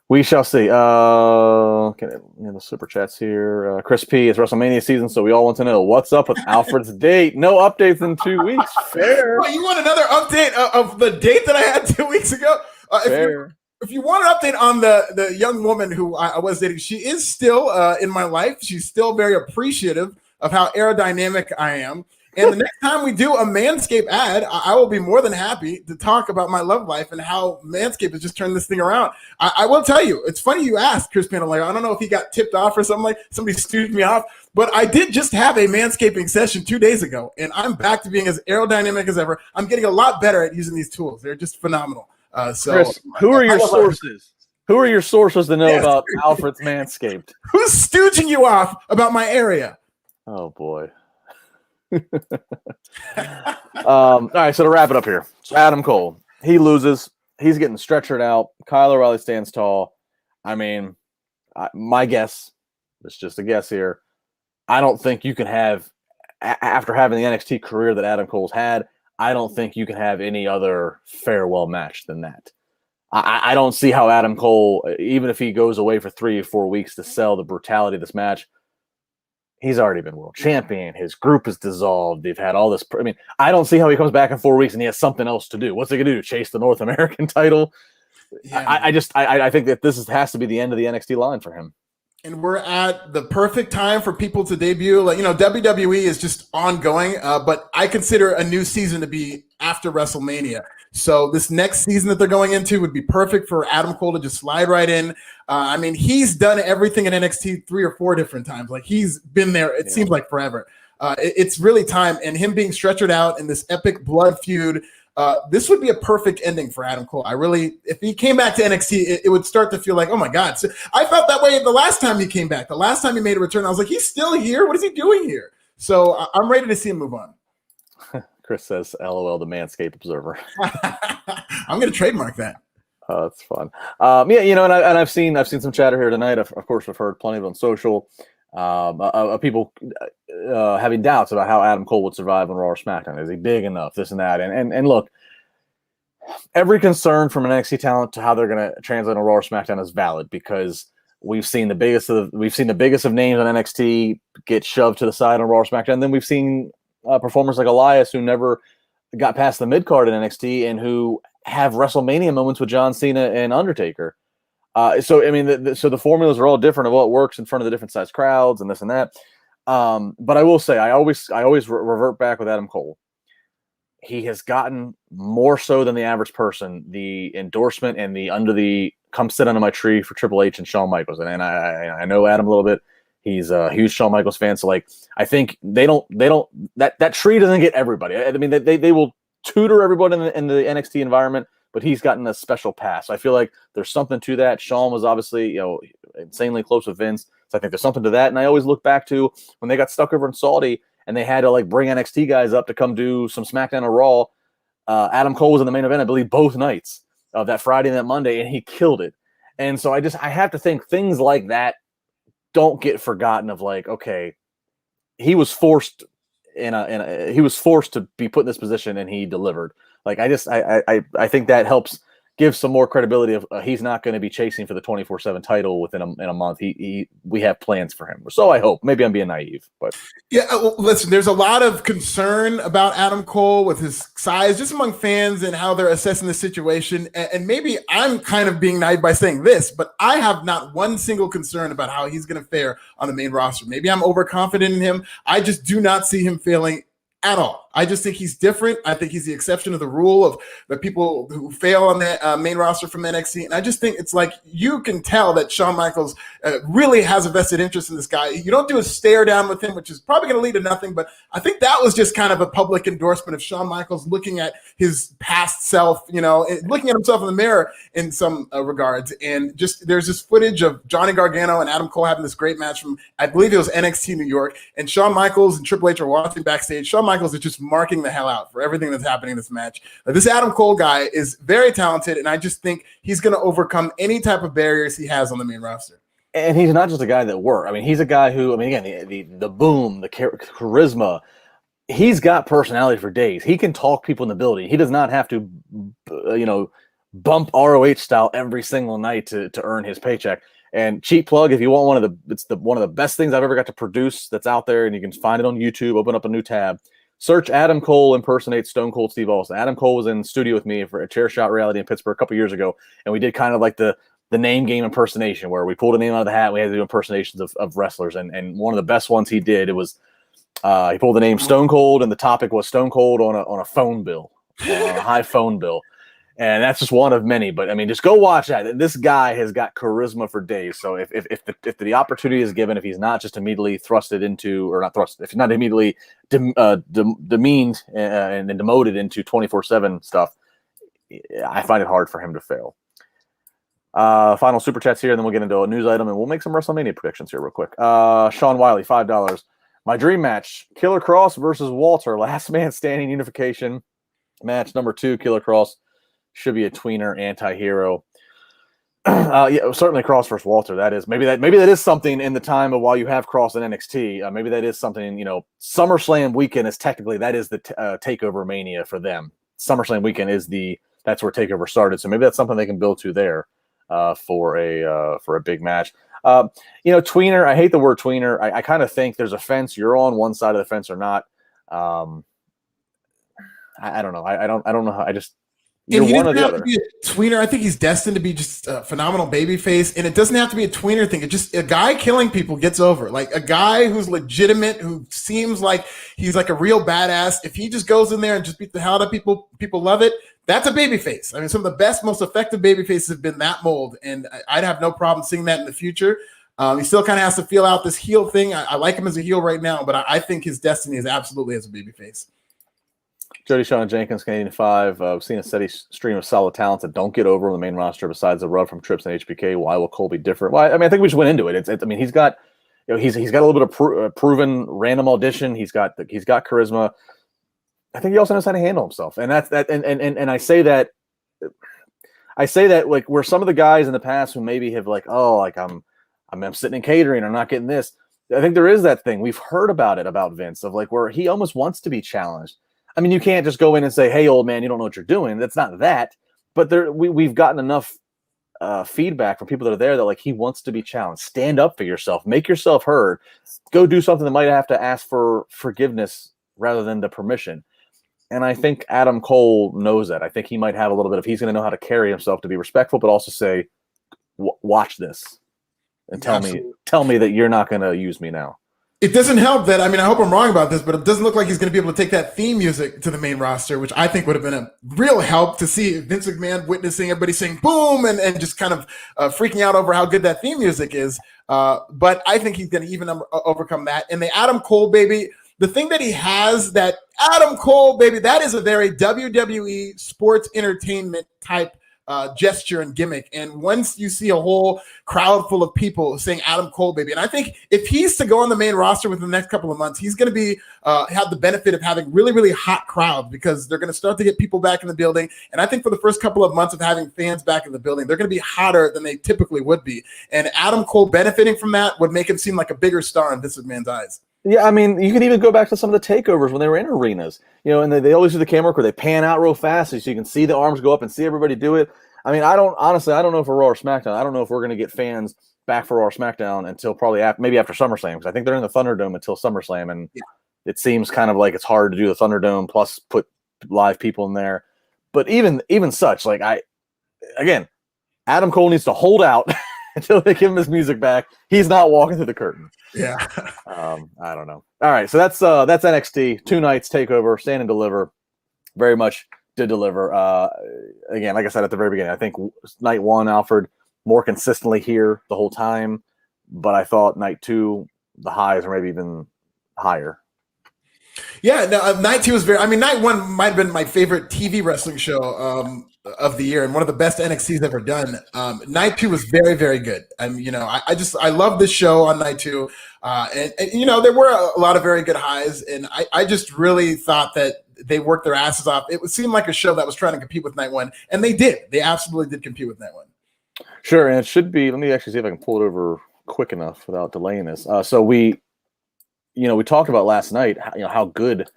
We shall see. The super chats here. Chris P. It's WrestleMania season, so we all want to know what's up with Alfred's date. No updates in 2 weeks. Fair. Well, you want another update of the date that I had 2 weeks ago? Fair. If you want an update on the young woman who I was dating, she is still in my life. She's still very appreciative of how aerodynamic I am. And the next time we do a Manscaped ad, I will be more than happy to talk about my love life and how Manscaped has just turned this thing around. I will tell you, it's funny you asked, Chris Payne. Like, I don't know if he got tipped off or something, like somebody stooped me off, but I did just have a manscaping session 2 days ago, and I'm back to being as aerodynamic as ever. I'm getting a lot better at using these tools. They're just phenomenal. Chris, who are your sources? Who are your sources to know about Alfred's Manscaped? Who's stooging you off about my area? Oh, boy. All right, so to wrap it up here, so Adam Cole, he loses, he's getting stretchered out. Kyle O'Reilly stands tall. I mean, my guess, it's just a guess here, I don't think you can have, after having the NXT career that Adam Cole's had, I don't think you can have any other farewell match than that. I don't see how Adam Cole, even if he goes away for 3 or 4 weeks to sell the brutality of this match, he's already been world champion. His group is dissolved. They've had all this. I mean, I don't see how he comes back in 4 weeks and he has something else to do. What's he going to do? Chase the North American title? Yeah. I think that this has to be the end of the NXT line for him. And we're at the perfect time for people to debut. Like, WWE is just ongoing, but I consider a new season to be after WrestleMania. So this next season that they're going into would be perfect for Adam Cole to just slide right in. I mean, he's done everything in NXT 3 or 4 different times. Like, he's been there, it seems like forever. It's really time. And him being stretchered out in this epic blood feud, this would be a perfect ending for Adam Cole. If he came back to NXT, it would start to feel like, oh my God. So I felt that way the last time he came back. The last time he made a return, I was like, he's still here? What is he doing here? So I'm ready to see him move on. Chris says, LOL, the Manscaped Observer. I'm going to trademark that. That's fun. And I've seen some chatter here tonight. Of course, we've heard plenty of it on social. People having doubts about how Adam Cole would survive on Raw or SmackDown. Is he big enough? This and that. And look, every concern from an NXT talent to how they're going to translate on Raw or SmackDown is valid because we've seen the biggest of names on NXT get shoved to the side on Raw or SmackDown. And then we've seen performers like Elias who never got past the mid card in NXT and who have WrestleMania moments with John Cena and Undertaker. So the formulas are all different of what works in front of the different size crowds and this and that. But I will say, I always revert back with Adam Cole. He has gotten more so than the average person the endorsement and the under the come sit under my tree for Triple H and Shawn Michaels. And I know Adam a little bit. He's a huge Shawn Michaels fan. So like, I think that tree doesn't get everybody. I mean, they will tutor everybody in the NXT environment, but he's gotten a special pass. I feel like there's something to that. Shawn was obviously, insanely close with Vince. So I think there's something to that. And I always look back to when they got stuck over in Saudi and they had to like bring NXT guys up to come do some SmackDown or Raw. Adam Cole was in the main event, I believe, both nights of that Friday and that Monday, and he killed it. And so I have to think things like that don't get forgotten of like, okay, he was forced to be put in this position and he delivered. Like I think that helps give some more credibility of he's not going to be chasing for the 24/7 title within a month. We have plans for him. So I hope. Maybe I'm being naive, but yeah. Well, listen, there's a lot of concern about Adam Cole with his size, just among fans and how they're assessing the situation. And maybe I'm kind of being naive by saying this, but I have not one single concern about how he's going to fare on the main roster. Maybe I'm overconfident in him. I just do not see him failing at all. I just think he's different. I think he's the exception to the rule of the people who fail on the main roster from NXT. And I just think it's like you can tell that Shawn Michaels really has a vested interest in this guy. You don't do a stare down with him, which is probably going to lead to nothing. But I think that was just kind of a public endorsement of Shawn Michaels looking at his past self, looking at himself in the mirror in some regards. And just there's this footage of Johnny Gargano and Adam Cole having this great match from, I believe it was NXT New York. And Shawn Michaels and Triple H are watching backstage. Shawn Michaels is just marking the hell out for everything that's happening in this match. This Adam Cole guy is very talented, and I just think he's going to overcome any type of barriers he has on the main roster. And he's not just a guy that works. I mean, he's a guy who, I mean, again, the boom, the charisma, he's got personality for days. He can talk people in the building. He does not have to, bump ROH style every single night to earn his paycheck. And cheap plug, if you want one of the best things I've ever got to produce that's out there, and you can find it on YouTube. Open up a new tab. Search Adam Cole impersonates Stone Cold Steve Austin. Adam Cole was in studio with me for a Chair Shot reality in Pittsburgh a couple years ago, and we did kind of like the name game impersonation where we pulled a name out of the hat. And we had to do impersonations of wrestlers, and one of the best ones he did, it was he pulled the name Stone Cold, and the topic was Stone Cold on a phone bill, on a high phone bill. And that's just one of many. But I mean, just go watch that. This guy has got charisma for days. So if the opportunity is given, if he's not just immediately thrusted into, or not thrusted, if he's not immediately demeaned and demoted into 24/7 stuff, I find it hard for him to fail. Final super chats here, and then we'll get into a news item, and we'll make some WrestleMania predictions here real quick. Sean Wiley, $5. My dream match: Killer Cross versus Walter, last man standing unification match number 2. Killer Cross should be a tweener anti-hero. Yeah, certainly Cross versus Walter. That is maybe that is something in the time of while you have Cross in NXT. Maybe that is something. SummerSlam weekend is technically that is the Takeover Mania for them. SummerSlam weekend is that's where Takeover started. So maybe that's something they can build to there for a big match. Tweener. I hate the word tweener. I kind of think there's a fence. You're on one side of the fence or not. I don't know. I don't know how. You're one or the other. Be a tweener. I think he's destined to be just a phenomenal babyface, and it doesn't have to be a tweener thing. It's just a guy killing people gets over. Like a guy who's legitimate, who seems like he's like a real badass. If he just goes in there and just beats the hell out of people, people love it. That's a babyface. I mean, some of the best, most effective babyfaces have been that mold, and I'd have no problem seeing that in the future. He still kind of has to feel out this heel thing. I like him as a heel right now, but I think his destiny is absolutely as a babyface. Jody Shawn Jenkins, Canadian 5. We've seen a steady stream of solid talents that don't get over on the main roster besides the rub from Trips and HBK. Why will Cole be different? Well, I mean, I think we just went into it. I mean, he's got, he's got a little bit of proven random audition. He's got charisma. I think he also knows how to handle himself, and that's that. And I say that like where some of the guys in the past who maybe have like, oh, like I'm sitting in catering, I'm not getting this. I think there is that thing we've heard about Vince of like where he almost wants to be challenged. I mean, you can't just go in and say, "Hey, old man, you don't know what you're doing." That's not that. But we've gotten enough feedback from people that are there that like he wants to be challenged. Stand up for yourself. Make yourself heard. Go do something that might have to ask for forgiveness rather than the permission. And I think Adam Cole knows that. I think he might have a little bit of. He's going to know how to carry himself to be respectful, but also say, "Watch this," and tell me that you're not going to use me now. It doesn't help that, I mean, I hope I'm wrong about this, but it doesn't look like he's going to be able to take that theme music to the main roster, which I think would have been a real help to see Vince McMahon witnessing everybody saying boom and just kind of freaking out over how good that theme music is. But I think he's going to even overcome that. And the Adam Cole baby, the thing that he has, that Adam Cole baby, that is a very WWE sports entertainment type gesture and gimmick. And once you see a whole crowd full of people saying Adam Cole baby, and I think if he's to go on the main roster within the next couple of months, he's going to be have the benefit of having really, really hot crowd because they're going to start to get people back in the building. And I think for the first couple of months of having fans back in the building, they're going to be hotter than they typically would be. And Adam Cole benefiting from that would make him seem like a bigger star in Vince McMahon's eyes. Yeah, I mean, you can even go back to some of the takeovers when they were in arenas, and they always do the camera work where they pan out real fast so you can see the arms go up and see everybody do it. I mean, I don't know for Raw or SmackDown. I don't know if we're going to get fans back for Raw or SmackDown until probably maybe after SummerSlam, because I think they're in the Thunderdome until SummerSlam, and it seems kind of like it's hard to do the Thunderdome plus put live people in there. But even such, like Adam Cole needs to hold out until they give him his music back. He's not walking through the curtain. Yeah. I don't know. All right, so that's NXT 2 nights takeover, stand and deliver. Very much did deliver. Again, like I said at the very beginning, I think night 1, Alfred, more consistently here the whole time, but I thought night 2 the highs were maybe even higher. Yeah, no, night 2 was very. I mean, night 1 might have been my favorite TV wrestling show of the year, and one of the best NXT's ever done. Night 2 was very, very good. I love this show on night 2, and there were a lot of very good highs, and I just really thought that they worked their asses off. It seemed like a show that was trying to compete with night 1, and they did. They absolutely did compete with night 1. Sure, and it should be. Let me actually see if I can pull it over quick enough without delaying this. So we talked about last night, how good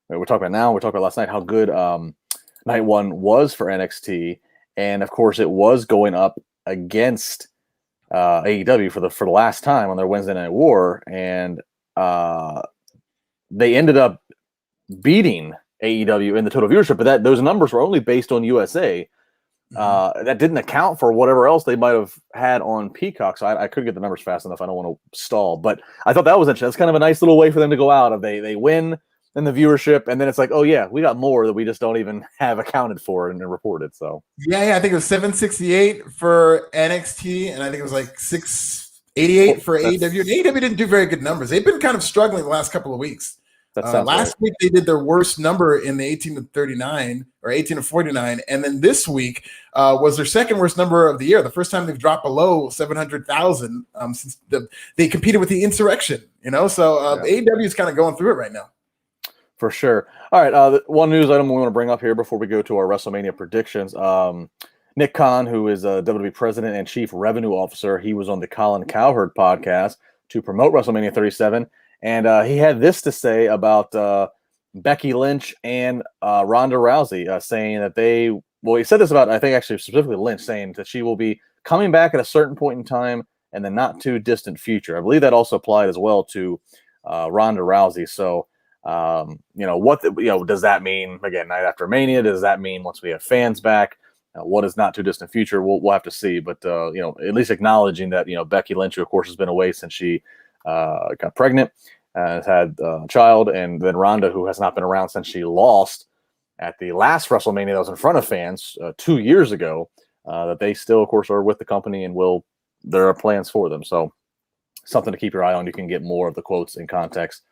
we're talking about now. We're talking about last night how good night 1 was for NXT, and of course it was going up against AEW for the last time on their Wednesday Night War, and they ended up beating AEW in the total viewership, but those numbers were only based on USA. That didn't account for whatever else they might have had on Peacock, so I couldn't get the numbers fast enough. I don't want to stall, but I thought that was interesting. That's kind of a nice little way for them to go out of they win in the viewership, and then it's like, oh yeah, we got more that we just don't even have accounted for and reported. So yeah, I think it was 768 for NXT, and I think it was like 688 for AEW. And AEW didn't do very good numbers. They've been kind of struggling the last couple of weeks. Last week they did their worst number in the 18 to 39 or 18 to 49, and then this week was their second worst number of the year. The first time they've dropped below 700,000 since they competed with the Insurrection. So AEW is kind of going through it right now. For sure. All right, one news item we want to bring up here before we go to our WrestleMania predictions. Nick Khan, who is a WWE president and chief revenue officer, he was on the Colin Cowherd podcast to promote WrestleMania 37. And he had this to say about Becky Lynch and Ronda Rousey, saying that he said this about, I think actually specifically Lynch, saying that she will be coming back at a certain point in time in the not too distant future. I believe that also applied as well to Ronda Rousey. So, what does that mean? Again, night after Mania, does that mean once we have fans back? What is not too distant future? We'll have to see. But, at least acknowledging that, Becky Lynch, who of course has been away since she got pregnant, has had a child, and then Ronda, who has not been around since she lost at the last WrestleMania that was in front of fans 2 years ago, that they still, of course, are with the company and there are plans for them. So something to keep your eye on. You can get more of the quotes in context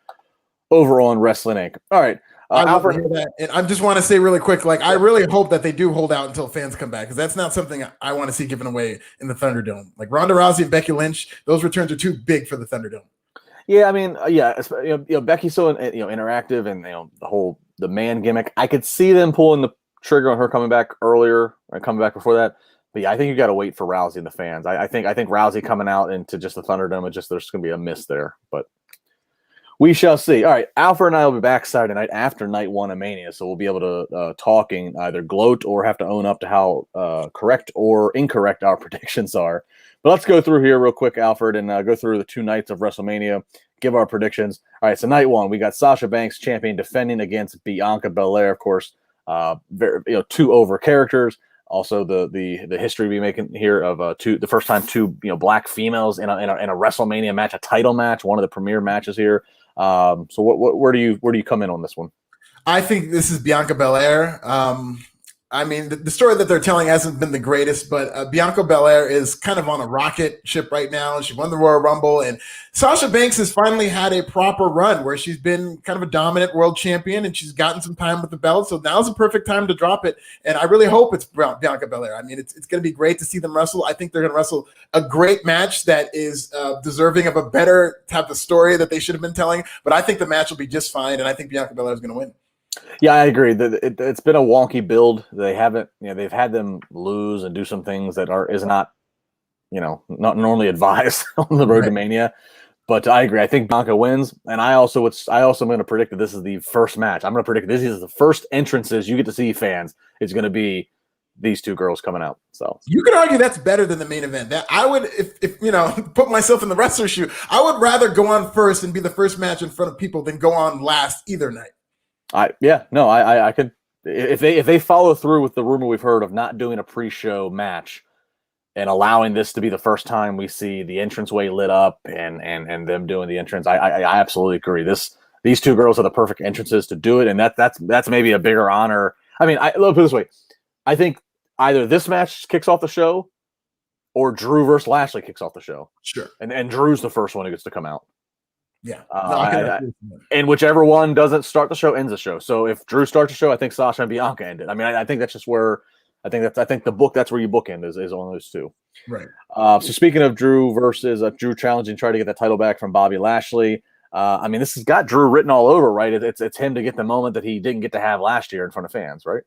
over on Wrestling Inc. All right. Alfred, that. And I just want to say really quick, I really hope that they do hold out until fans come back, because that's not something I want to see given away in the Thunderdome. Like Ronda Rousey and Becky Lynch, those returns are too big for the Thunderdome. Yeah, I mean, Becky's so interactive, and the man gimmick. I could see them pulling the trigger on her coming back earlier or coming back before that. But yeah, I think you got to wait for Rousey and the fans. I think Rousey coming out into just the Thunderdome, there's going to be a miss there, but we shall see. All right, Alfred and I will be back Saturday night after night 1 of Mania, so we'll be able to talking either gloat or have to own up to how correct or incorrect our predictions are. But let's go through here real quick, Alfred, and go through the 2 nights of WrestleMania, give our predictions. All right, so night 1, we got Sasha Banks, champion, defending against Bianca Belair, of course. 2 over characters. Also, the history we making here of the first time 2 black females in a WrestleMania match, a title match, one of the premier matches here. So where do you come in on this one? I think this is Bianca Belair. I mean, the story that they're telling hasn't been the greatest, but Bianca Belair is kind of on a rocket ship right now. She won the Royal Rumble, and Sasha Banks has finally had a proper run where she's been kind of a dominant world champion, and she's gotten some time with the belt. So now's the perfect time to drop it, and I really hope it's Bianca Belair. I mean, it's going to be great to see them wrestle. I think they're going to wrestle a great match that is deserving of a better type of story that they should have been telling, but I think the match will be just fine, and I think Bianca Belair is going to win. Yeah, I agree. It's been a wonky build. They haven't, they've had them lose and do some things that is not not normally advised on the road to Mania. But I agree. I think Bianca wins, and I also am going to predict that this is the first match. I'm going to predict this is the first entrances you get to see fans. It's going to be these two girls coming out. So you could argue that's better than the main event. That I would, if you know, put myself in the wrestler's shoe, I would rather go on first and be the first match in front of people than go on last either night. I could, if they follow through with the rumor we've heard of not doing a pre-show match and allowing this to be the first time we see the entranceway lit up and them doing the entrance, I absolutely agree. These two girls are the perfect entrances to do it, and that's maybe a bigger honor. I mean, let's put it this way: I think either this match kicks off the show, or Drew versus Lashley kicks off the show. Sure, and Drew's the first one who gets to come out. Yeah, and whichever one doesn't start the show ends the show. So if Drew starts the show, I think Sasha and Bianca end it. I mean, I think that's just where I think the book, that's where you bookend is on those two. Right. So speaking of Drew versus Drew challenging, trying to get the title back from Bobby Lashley. I mean, this has got Drew written all over, right? It's him to get the moment that he didn't get to have last year in front of fans, right?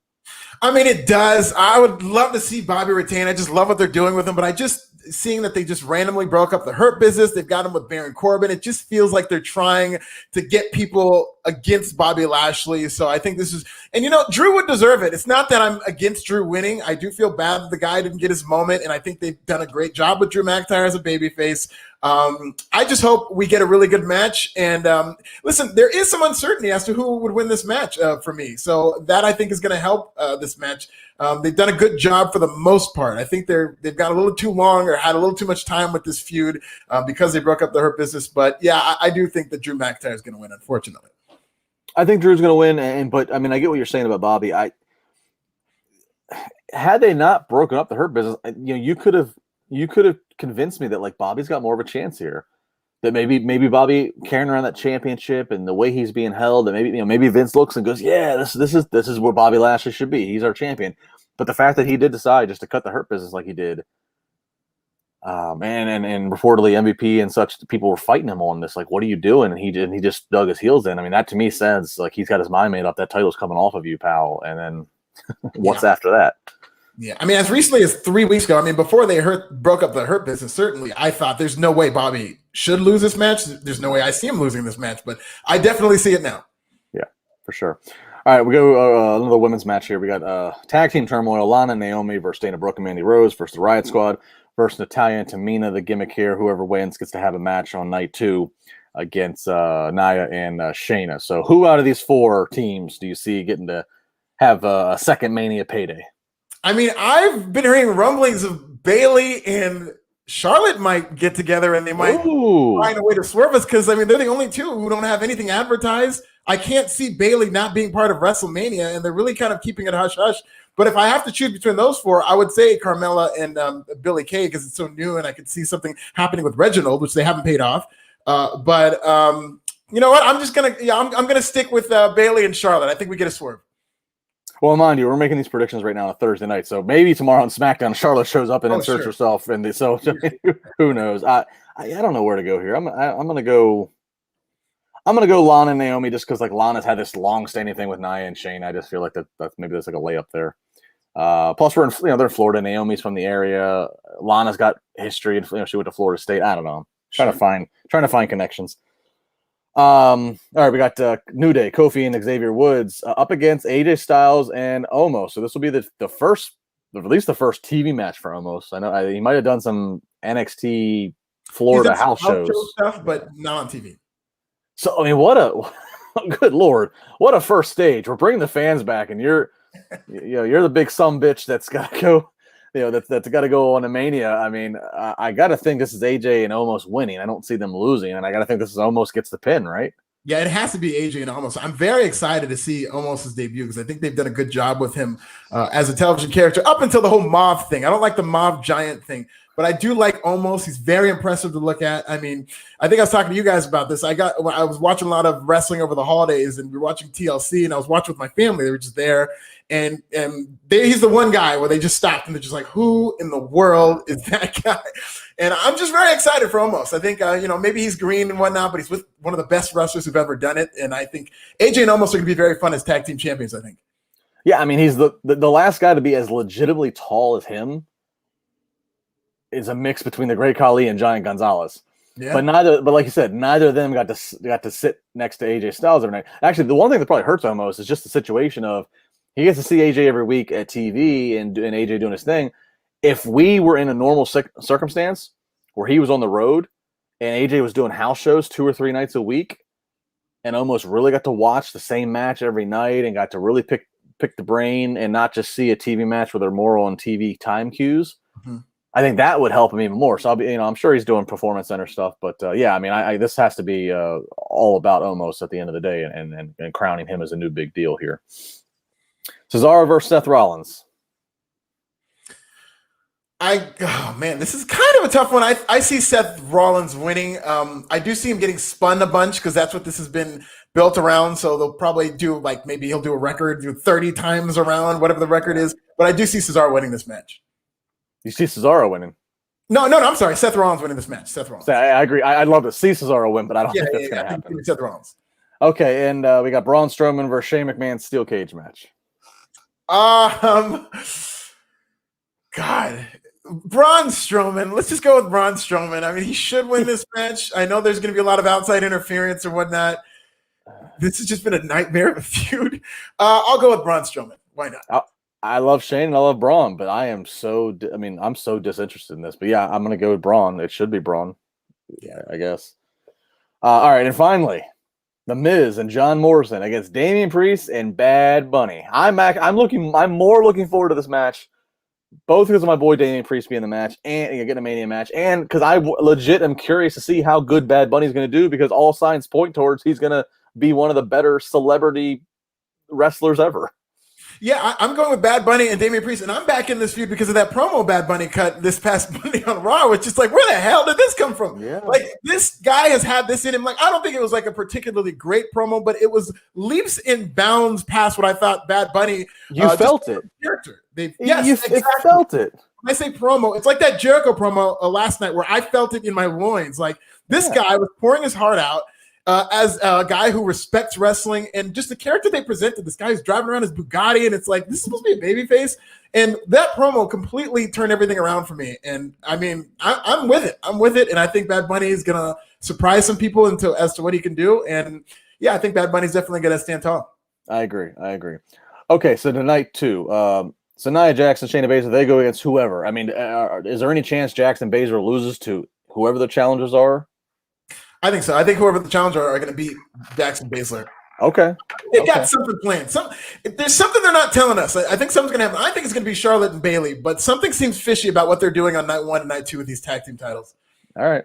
I mean, it does. I would love to see Bobby retain. I just love what they're doing with him, but I just seeing that they just randomly broke up the Hurt Business. They've got him with Baron Corbin. It just feels like they're trying to get people against Bobby Lashley. So I think this is, and you know, Drew would deserve it. It's not that I'm against Drew winning. I do feel bad that the guy didn't get his moment, and I think they've done a great job with Drew McIntyre as a babyface. I just hope we get a really good match. And listen, there is some uncertainty as to who would win this match for me. So that I think is going to help this match. They've done a good job for the most part. I think they've got a little too long or had a little too much time with this feud because they broke up the Hurt Business. But yeah, I do think that Drew McIntyre is going to win, unfortunately. I think Drew's going to win, but I mean, I get what you're saying about Bobby. Had they not broken up the Hurt Business, you could have convinced me that like Bobby's got more of a chance here. That maybe Bobby carrying around that championship and the way he's being held, and maybe Vince looks and goes, yeah, this is where Bobby Lashley should be. He's our champion. But the fact that he did decide just to cut the Hurt Business like he did, and reportedly MVP and such, people were fighting him on this. Like, what are you doing? And he just dug his heels in. I mean, that to me says like he's got his mind made up. That title's coming off of you, pal. And then what's after that? Yeah, I mean, as recently as 3 weeks ago, I mean, before they broke up the Hurt Business, certainly I thought there's no way Bobby should lose this match. There's no way I see him losing this match, but I definitely see it now. Yeah, for sure. All right, we go another women's match here. We got tag team turmoil: Lana and Naomi versus Dana Brooke and Mandy Rose versus the Riot Squad versus Natalya and Tamina. The gimmick here: whoever wins gets to have a match on night 2 against Nia and Shayna. So, who out of these 4 teams do you see getting to have a second Mania payday? I mean, I've been hearing rumblings of Bayley and Charlotte might get together and they might find a way to swerve us because, I mean, they're the only two who don't have anything advertised. I can't see Bayley not being part of WrestleMania, and they're really kind of keeping it hush-hush. But if I have to choose between those 4, I would say Carmella and Billie Kay because it's so new and I could see something happening with Reginald, which they haven't paid off. But you know what? I'm just going to I'm going to stick with Bayley and Charlotte. I think we get a swerve. Well, mind you, we're making these predictions right now on a Thursday night, so maybe tomorrow on SmackDown, Charlotte shows up and inserts herself, and so who knows? I don't know where to go here. I'm gonna go Lana and Naomi just because like Lana's had this long-standing thing with Nia and Shane. I just feel like that's maybe there's like a layup there. Plus, they're in Florida. Naomi's from the area. Lana's got history, and she went to Florida State. I don't know. Trying to find connections. All right, we got New Day, Kofi and Xavier Woods up against AJ Styles and Omos. So this will be the first, at least the first TV match for Omos. I know he might have done some NXT Florida house shows stuff, but not on TV. So I mean, good Lord, what a first stage. We're bringing the fans back, and you're the big sumbitch that's got to go. That's got to go on a Mania. I mean, I got to think this is AJ and Omos winning. I don't see them losing, and I got to think this is Omos gets the pin, right? Yeah, it has to be AJ and Omos. I'm very excited to see Omos' debut because I think they've done a good job with him as a television character up until the whole mob thing. I don't like the mob giant thing, but I do like Omos. He's very impressive to look at. I mean, I think I was talking to you guys about this. I was watching a lot of wrestling over the holidays, and we were watching TLC, and I was watching with my family. They were just there. And he's the one guy where they just stopped and they're just like, who in the world is that guy? And I'm just very excited for Omos. I think, maybe he's green and whatnot, but he's with one of the best wrestlers who've ever done it. And I think AJ and Omos are going to be very fun as tag team champions, I think. Yeah, I mean, he's the last guy to be as legitimately tall as him is a mix between the Great Khali and Giant Gonzalez. Yeah. But like you said, neither of them got to sit next to AJ Styles every night. Actually, the one thing that probably hurts Omos is just the situation of he gets to see AJ every week at TV and AJ doing his thing. If we were in a normal circumstance where he was on the road and AJ was doing house shows 2 or 3 nights a week and almost really got to watch the same match every night and got to really pick the brain and not just see a TV match where they're more on TV time cues, I think that would help him even more. So I'm sure he's doing Performance Center stuff, but yeah, I mean, this has to be all about Omos at the end of the day and crowning him as a new big deal here. Cesaro versus Seth Rollins. This is kind of a tough one. I see Seth Rollins winning. I do see him getting spun a bunch because that's what this has been built around. So they'll probably do maybe he'll do a record, 30 times around, whatever the record is. But I do see Cesaro winning this match. You see Cesaro winning? No, I'm sorry. Seth Rollins winning this match. Seth Rollins. I agree. I'd love to see Cesaro win, but I don't think that's going to happen. Seth Rollins. Okay, and we got Braun Strowman versus Shane McMahon steel cage match. God. Braun Strowman. Let's just go with Braun Strowman. I mean, he should win this match. I know there's going to be a lot of outside interference or whatnot. This has just been a nightmare of a feud. I'll go with Braun Strowman. Why not? I love Shane and I love Braun, but I'm so disinterested in this. But yeah, I'm going to go with Braun. It should be Braun. Yeah, I guess. All right, and finally, The Miz and John Morrison against Damian Priest and Bad Bunny. I'm more looking forward to this match, both because of my boy Damian Priest being in the match and getting a Mania match, and because I legit am curious to see how good Bad Bunny's going to do, because all signs point towards he's going to be one of the better celebrity wrestlers ever. Yeah, I'm going with Bad Bunny and Damian Priest, and I'm back in this feud because of that promo Bad Bunny cut this past Monday on Raw, which is where the hell did this come from? Yeah. This guy has had this in him. I don't think it was a particularly great promo, but it was leaps and bounds past what I thought Bad Bunny. You felt it. Character. Exactly. Felt it. When I say promo, it's like that Jericho promo last night where I felt it in my loins. This guy was pouring his heart out. As a guy who respects wrestling, and just the character they presented, this guy who's driving around his Bugatti, and it's this is supposed to be a babyface. And that promo completely turned everything around for me. And I mean, I'm with it. And I think Bad Bunny is going to surprise some people as to what he can do. And yeah, I think Bad Bunny's definitely going to stand tall. I agree. Okay, so tonight too, so Nia Jackson, Shayna Baszler, they go against whoever. I mean, is there any chance Jackson Baszler loses to whoever the challengers are? I think so. I think whoever the challengers are going to beat Jackson Baszler. Okay. They've got something planned. There's something they're not telling us. I think something's going to happen. I think it's going to be Charlotte and Bayley, but something seems fishy about what they're doing on night 1 and night 2 with these tag team titles. All right.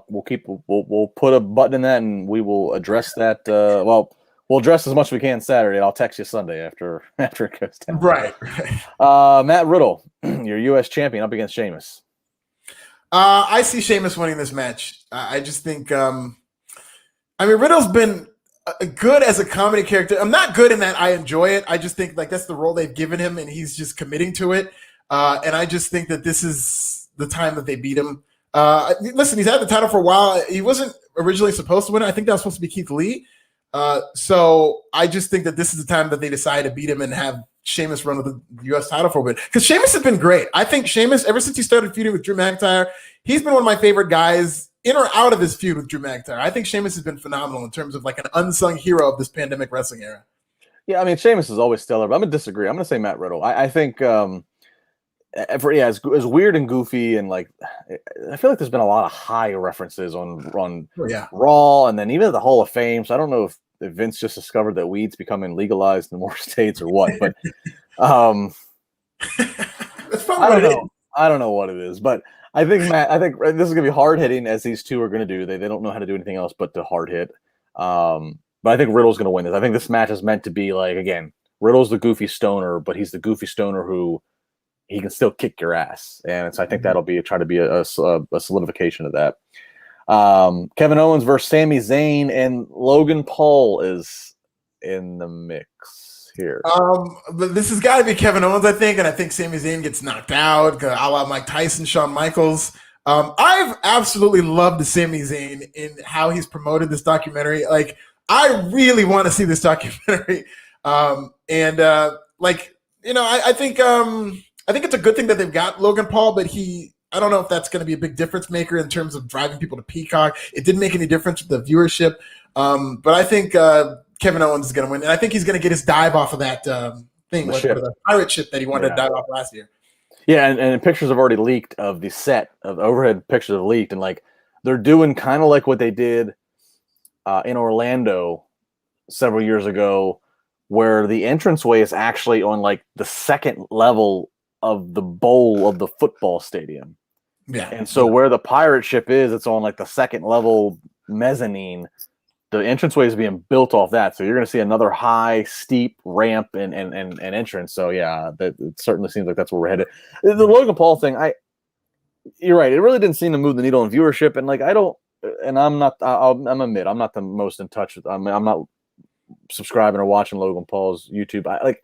We'll put a button in that, and we will address that. We'll address as much as we can Saturday. I'll text you Sunday after it goes down. Right. Matt Riddle, your U.S. champion, up against Sheamus. I see Sheamus winning this match. I just think, Riddle's been good as a comedy character. I'm not good in that I enjoy it. I just think that's the role they've given him, and he's just committing to it. And I just think that this is the time that they beat him. Listen, he's had the title for a while. He wasn't originally supposed to win it. I think that was supposed to be Keith Lee. So I just think that this is the time that they decide to beat him and have Sheamus run with the U.S. title for a bit. Because Sheamus has been great. I think Sheamus, ever since he started feuding with Drew McIntyre, he's been one of my favorite guys in or out of his feud with Drew McIntyre. I think Sheamus has been phenomenal in terms of an unsung hero of this pandemic wrestling era. Yeah, I mean, Sheamus is always stellar, but I'm going to disagree. I'm going to say Matt Riddle. I think, as weird and goofy, and I feel like there's been a lot of high references on Raw, and then even at the Hall of Fame. So I don't know if Vince just discovered that weed's becoming legable in more states or what, but that's probably I don't know what it is, but I think this is gonna be hard hitting, as these two are gonna do. They don't know how to do anything else but to hard hit. But I think Riddle's gonna win this. I think this match is meant to be again, Riddle's the goofy stoner, but he's the goofy stoner who he can still kick your ass, and so I think that'll be a solidification of that. Kevin Owens versus Sami Zayn, and Logan Paul is in the mix here. This has got to be Kevin Owens, I think, and I think Sami Zayn gets knocked out, a la Mike Tyson, Shawn Michaels. I've absolutely loved Sami Zayn in how he's promoted this documentary. I really want to see this documentary, I think it's a good thing that they've got Logan Paul, but I don't know if that's going to be a big difference maker in terms of driving people to Peacock. It didn't make any difference with the viewership. But I think Kevin Owens is going to win, and I think he's going to get his dive off of that thing, the pirate ship that he wanted to dive off last year. Yeah, and pictures have already leaked of the set of overhead pictures have leaked, and like they're doing kind of like what they did in Orlando several years ago, where the entranceway is actually on like the second level of the bowl of the football stadium. Yeah. And so where the pirate ship is, it's on like the second level mezzanine. The entranceway is being built off that. So you're going to see another high, steep ramp and entrance. So yeah, it certainly seems like that's where we're headed. The Logan Paul thing, you're right. It really didn't seem to move the needle in viewership. And like, I'm admit, I'm not the most in touch with, I'm not subscribing or watching Logan Paul's YouTube. I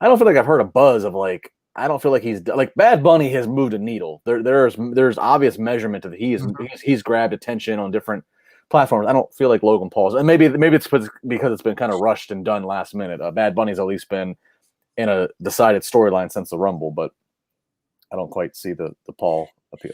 don't feel like I've heard a buzz of like, I don't feel like he's like Bad Bunny has moved a needle. There's obvious measurement of he's grabbed attention on different platforms. I don't feel like Logan Paul's, and maybe it's because it's been kind of rushed and done last minute. Bad Bunny's at least been in a decided storyline since the Rumble, but I don't quite see the Paul appeal.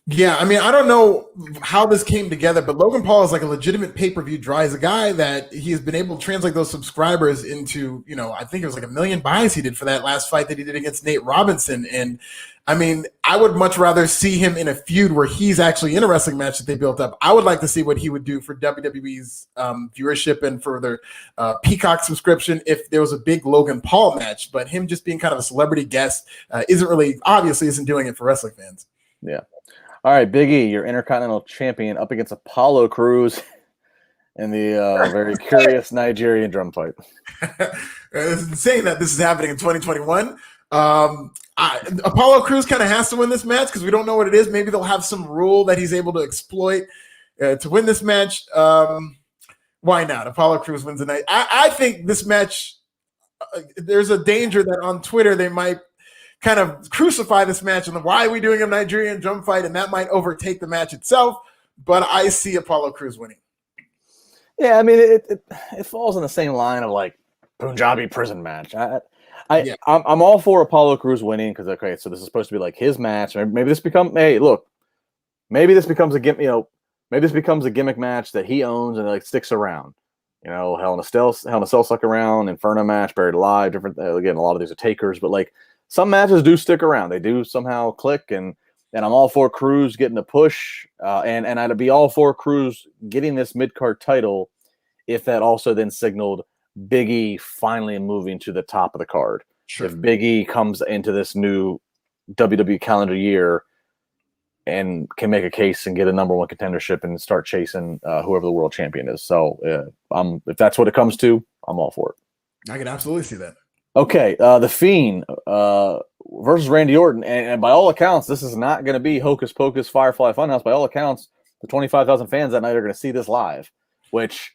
Yeah, I mean, I don't know how this came together, but Logan Paul is like a legitimate pay-per-view draw. He's a guy that he has been able to translate those subscribers into, I think it was like 1 million buys he did for that last fight that he did against Nate Robinson. And I mean, I would much rather see him in a feud where he's actually in a wrestling match that they built up. I would like to see what he would do for WWE's viewership and for their Peacock subscription if there was a big Logan Paul match. But him just being kind of a celebrity guest isn't doing it for wrestling fans. Yeah. All right, Big E, your Intercontinental Champion, up against Apollo Crews in the very curious Nigerian drum fight. It's insane that this is happening in 2021. Apollo Crews kind of has to win this match because we don't know what it is. Maybe they'll have some rule that he's able to exploit to win this match. Why not? Apollo Crews wins the night. I think this match, there's a danger that on Twitter they might kind of crucify this match and why are we doing a Nigerian drum fight, and that might overtake the match itself. But I see Apollo Crews winning. Yeah, I mean it falls in the same line of like Punjabi prison match. I'm all for Apollo Crews winning because okay, so this is supposed to be like his match. Maybe this becomes a gimmick match that he owns and like sticks around. Hell in a Cell stuck around, Inferno match, Buried Alive, different. Again, a lot of these are takers, but like. Some matches do stick around. They do somehow click, and I'm all for Crews getting a push, and I'd be all for Crews getting this mid-card title if that also then signaled Big E finally moving to the top of the card. Sure. If Big E comes into this new WWE calendar year and can make a case and get a number one contendership and start chasing whoever the world champion is. So if that's what it comes to, I'm all for it. I can absolutely see that. Okay, The Fiend versus Randy Orton, and by all accounts, this is not going to be Hocus Pocus Firefly Funhouse. By all accounts, the 25,000 fans that night are going to see this live. Which,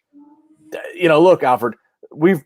look, Alfred, we've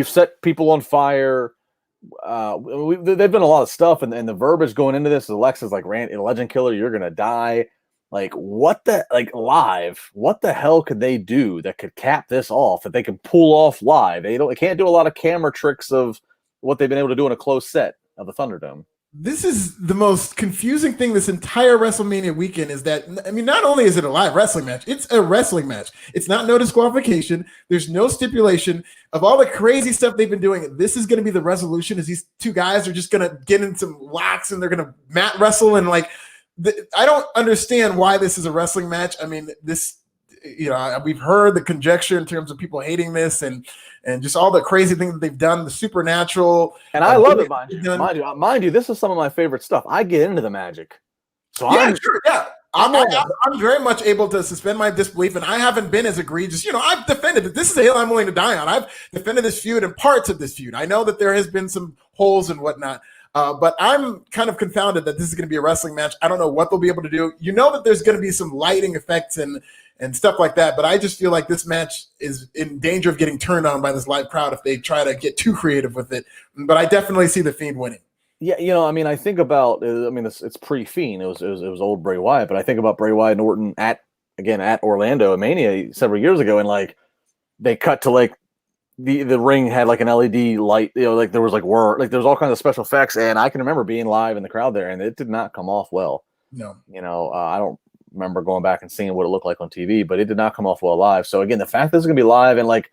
set people on fire. They've done a lot of stuff, and the verbiage going into this is Alexa's like, Randy, Legend Killer, you're going to die. Like live, what the hell could they do that could cap this off, that they can pull off live? They can't do a lot of camera tricks of what they've been able to do in a closed set of the Thunderdome. This is the most confusing thing this entire WrestleMania weekend is that, I mean, not only is it a live wrestling match, it's a wrestling match. It's not no disqualification. There's no stipulation of all the crazy stuff they've been doing. This is going to be the resolution is these two guys are just going to get in some locks and they're going to mat wrestle and like, I don't understand why this is a wrestling match. I mean, this, we've heard the conjecture in terms of people hating this and just all the crazy things that they've done, the supernatural. And I love it, mind you, this is some of my favorite stuff. I get into the magic. So I'm very much able to suspend my disbelief, and I haven't been as egregious. I've defended it. This is a hill I'm willing to die on. I've defended this feud and parts of this feud. I know that there has been some holes and whatnot. But I'm kind of confounded that this is going to be a wrestling match. I don't know what they'll be able to do. That there's going to be some lighting effects and stuff like that. But I just feel like this match is in danger of getting turned on by this live crowd if they try to get too creative with it. But I definitely see the Fiend winning. Yeah, I mean, I think about. It's pre-Fiend. It was old Bray Wyatt, but I think about Bray Wyatt and Orton at Orlando at Mania several years ago, and like they cut to like. The ring had like an LED light, like there was like there was all kinds of special effects, and I can remember being live in the crowd there, and it did not come off well. No, I don't remember going back and seeing what it looked like on TV, but it did not come off well live. So again, the fact that it's gonna be live and like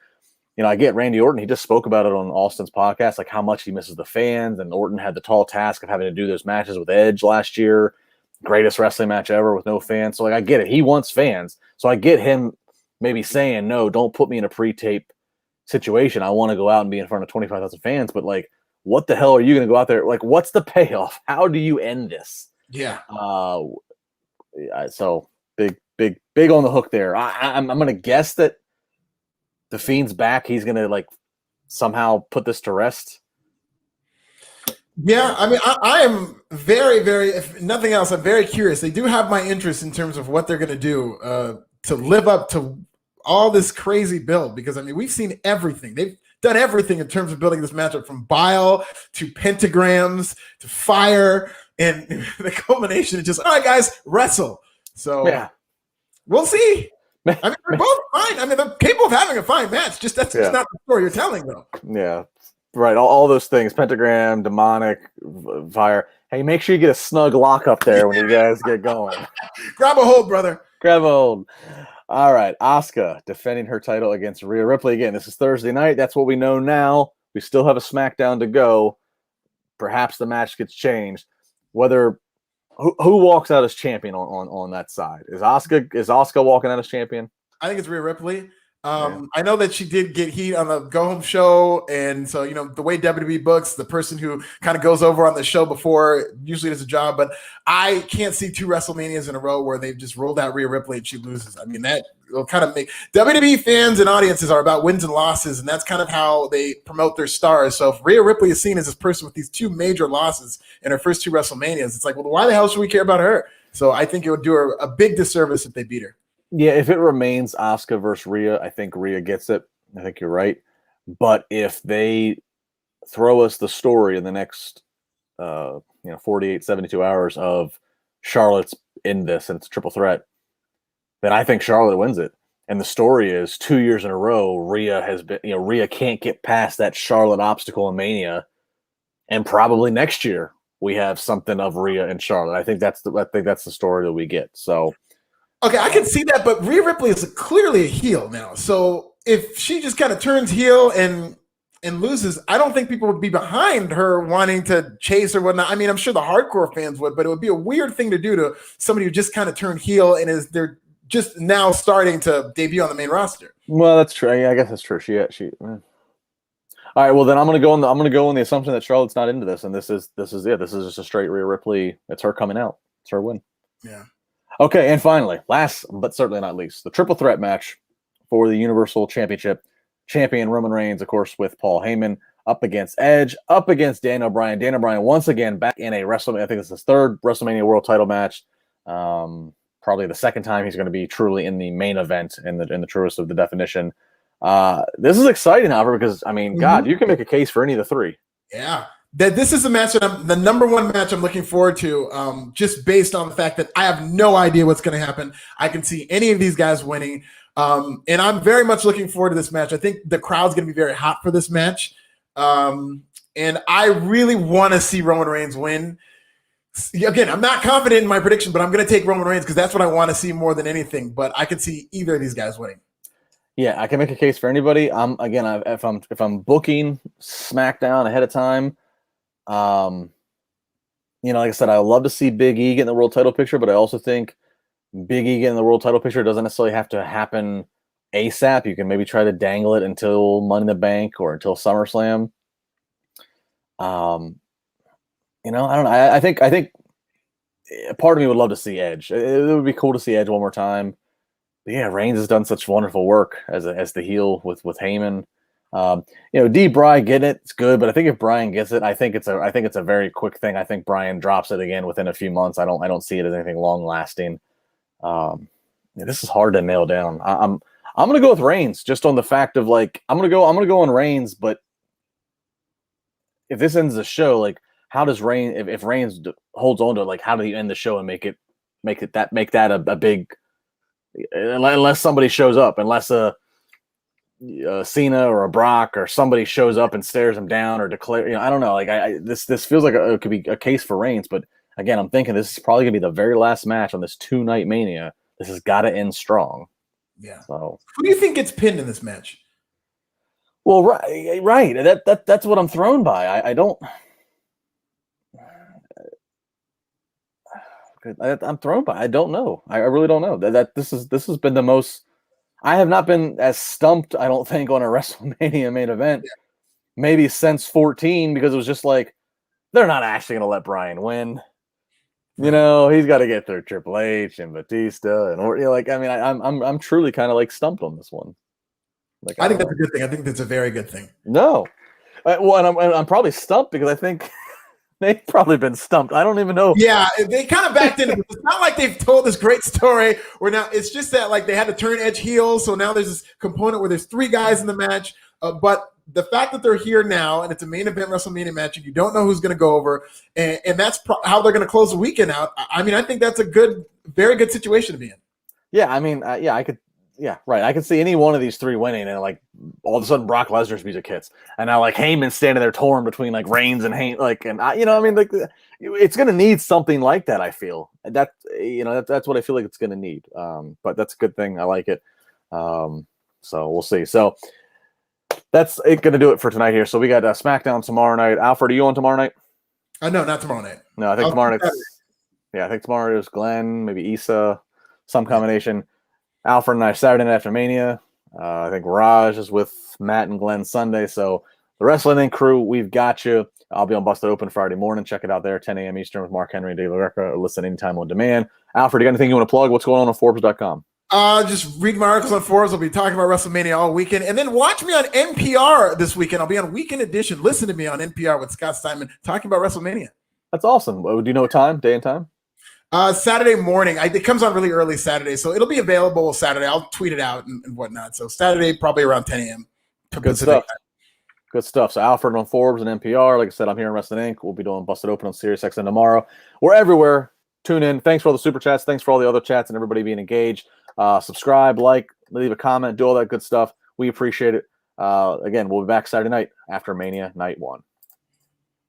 I get Randy Orton. He just spoke about it on Austin's podcast, like how much he misses the fans. And Orton had the tall task of having to do those matches with Edge last year. Greatest wrestling match ever with no fans. So, like, I get it. He wants fans. So I get him maybe saying, no, don't put me in a pre-tape situation. I want to go out and be in front of 25,000 fans. But, like, what the hell are you going to go out there? Like, what's the payoff? How do you end this? Yeah. So big on the hook there. I'm going to guess that the Fiend's back. He's going to, like, somehow put this to rest. Yeah, I mean, I am very, very, if nothing else, I'm very curious. They do have my interest in terms of what they're going to do to live up to all this crazy build, because, I mean, we've seen everything. They've done everything in terms of building this matchup, from bile to pentagrams to fire, and the culmination is just, all right, guys, wrestle. So yeah, we'll see. I mean, they're both fine. I mean, they're capable of having a fine match. Just that's not the story you're telling, though. Yeah, right. All those things: pentagram, demonic, fire. Hey, make sure you get a snug lock up there when you guys get going. Grab a hold, brother. Grab a hold. All right, Asuka defending her title against Rhea Ripley again. This is Thursday night. That's what we know now. We still have a SmackDown to go. Perhaps the match gets changed. Whether who walks out as champion on that side? Is Asuka walking out as champion? I think it's Rhea Ripley. I know that she did get heat on the Go Home show, and so the way WWE books, the person who kind of goes over on the show before usually does a job. But I can't see 2 WrestleManias in a row where they've just rolled out Rhea Ripley and she loses. I mean, that will kind of make WWE fans and audiences are about wins and losses, and that's kind of how they promote their stars. So if Rhea Ripley is seen as this person with these 2 major losses in her first 2 WrestleManias, it's like, well, why the hell should we care about her? So I think it would do her a big disservice if they beat her. Yeah, if it remains Asuka versus Rhea, I think Rhea gets it. I think you're right. But if they throw us the story in the next 48, 72 hours of Charlotte's in this and it's a triple threat, then I think Charlotte wins it. And the story is 2 years in a row, Rhea can't get past that Charlotte obstacle in Mania. And probably next year we have something of Rhea and Charlotte. I think that's the story that we get. So okay, I can see that, but Rhea Ripley is clearly a heel now. So if she just kind of turns heel and loses, I don't think people would be behind her wanting to chase or whatnot. I mean, I'm sure the hardcore fans would, but it would be a weird thing to do to somebody who just kind of turned heel and they're just now starting to debut on the main roster. Well, that's true. Yeah, I guess that's true. She. All right. Well, then I'm gonna go on the assumption that Charlotte's not into this, and this is it. This is just a straight Rhea Ripley. It's her coming out. It's her win. Yeah. Okay, and finally, last but certainly not least, the triple threat match for the Universal Championship. Champion Roman Reigns, of course, with Paul Heyman, up against Edge, up against Daniel Bryan. Daniel Bryan once again back in a WrestleMania. I think it's his 3rd WrestleMania World Title match. Probably the 2nd time he's going to be truly in the main event in the truest of the definition. This is exciting, however, because I mean, God, you can make a case for any of the 3. Yeah. That this is a match that the number 1 match I'm looking forward to, just based on the fact that I have no idea what's going to happen. I can see any of these guys winning, and I'm very much looking forward to this match. I think the crowd's going to be very hot for this match, and I really want to see Roman Reigns win. Again, I'm not confident in my prediction, but I'm going to take Roman Reigns because that's what I want to see more than anything. But I can see either of these guys winning. Yeah, I can make a case for anybody. If I'm booking SmackDown ahead of time. Like I said, I love to see Big E get in the world title picture, but I also think Big E getting the world title picture doesn't necessarily have to happen ASAP. You can maybe try to dangle it until Money in the Bank or until SummerSlam. I don't know. I think part of me would love to see Edge. It would be cool to see Edge one more time. But yeah, Reigns has done such wonderful work as the heel with Heyman. Bryan getting it, it's good, but I think if Bryan gets it, I think it's a very quick thing. I think Bryan drops it again within a few months. I don't see it as anything long lasting. This is hard to nail down. I'm gonna go with Reigns just on the fact of like I'm gonna go on Reigns, but if this ends the show, like how does Reigns if Reigns holds on to it, like how do you end the show and make that a big, unless somebody shows up, unless a Cena or a Brock or somebody shows up and stares him down or declare, I don't know. Like this feels like it could be a case for Reigns, but again, I'm thinking this is probably gonna be the very last match on this 2-night Mania. This has got to end strong. Yeah. So who do you think gets pinned in this match? Well, right. That's what I'm thrown by. I don't. I'm thrown by. I don't know. I really don't know. This has been the most. I have not been as stumped, I don't think, on a WrestleMania main event maybe since 14, because it was just like, they're not actually going to let Bryan win. You know, he's got to get through Triple H and Batista, and I mean, I'm truly kind of like stumped on this one. Like, I think that's a good thing. I think that's a very good thing. No, well, and I'm probably stumped because I think they've probably been stumped. I don't even know. Yeah, they kind of backed into it. It's not like they've told this great story where now it's just that like they had to turn Edge heel. So now there's this component where there's 3 guys in the match. But the fact that they're here now and it's a main event WrestleMania match and you don't know who's going to go over, and that's how they're going to close the weekend out. I mean, I think that's a very good situation to be in. Yeah, I mean, I could. Yeah, right. I could see any one of these 3 winning, and like all of a sudden Brock Lesnar's music hits, and now like Heyman's standing there torn between like Reigns and Heyman, like, and I mean, like it's gonna need something like that. I feel that's what I feel like it's gonna need. But that's a good thing. I like it. So we'll see. So that's gonna do it for tonight here. So we got SmackDown tomorrow night. Alfred, are you on tomorrow night? No, not tomorrow night. No, I think tomorrow night. Yeah, I think tomorrow is Glenn, maybe Issa, some combination. Alfred and I Saturday night after Mania. I think Raj is with Matt and Glenn Sunday. So the Wrestling Inc. crew, we've got you. I'll be on Busted Open Friday morning. Check it out there, 10 a.m. Eastern with Mark Henry and Dave LaGreca, or listen anytime on demand. Alfred, you got anything you want to plug? What's going on Forbes.com? Just read my articles on Forbes. I'll be talking about WrestleMania all weekend. And then watch me on NPR this weekend. I'll be on Weekend Edition. Listen to me on NPR with Scott Steinman talking about WrestleMania. That's awesome. Do you know what time, day and time? Saturday morning. It comes on really early Saturday, so it'll be available Saturday. I'll tweet it out and whatnot. So Saturday, probably around 10 a.m. Good stuff. Good stuff. So Alfred on Forbes and NPR. Like I said, I'm here in Wrestling Inc. We'll be doing Busted Open on SiriusXM tomorrow. We're everywhere. Tune in. Thanks for all the super chats. Thanks for all the other chats and everybody being engaged. Subscribe, like, leave a comment, do all that good stuff. We appreciate it. Again, we'll be back Saturday night after Mania Night 1.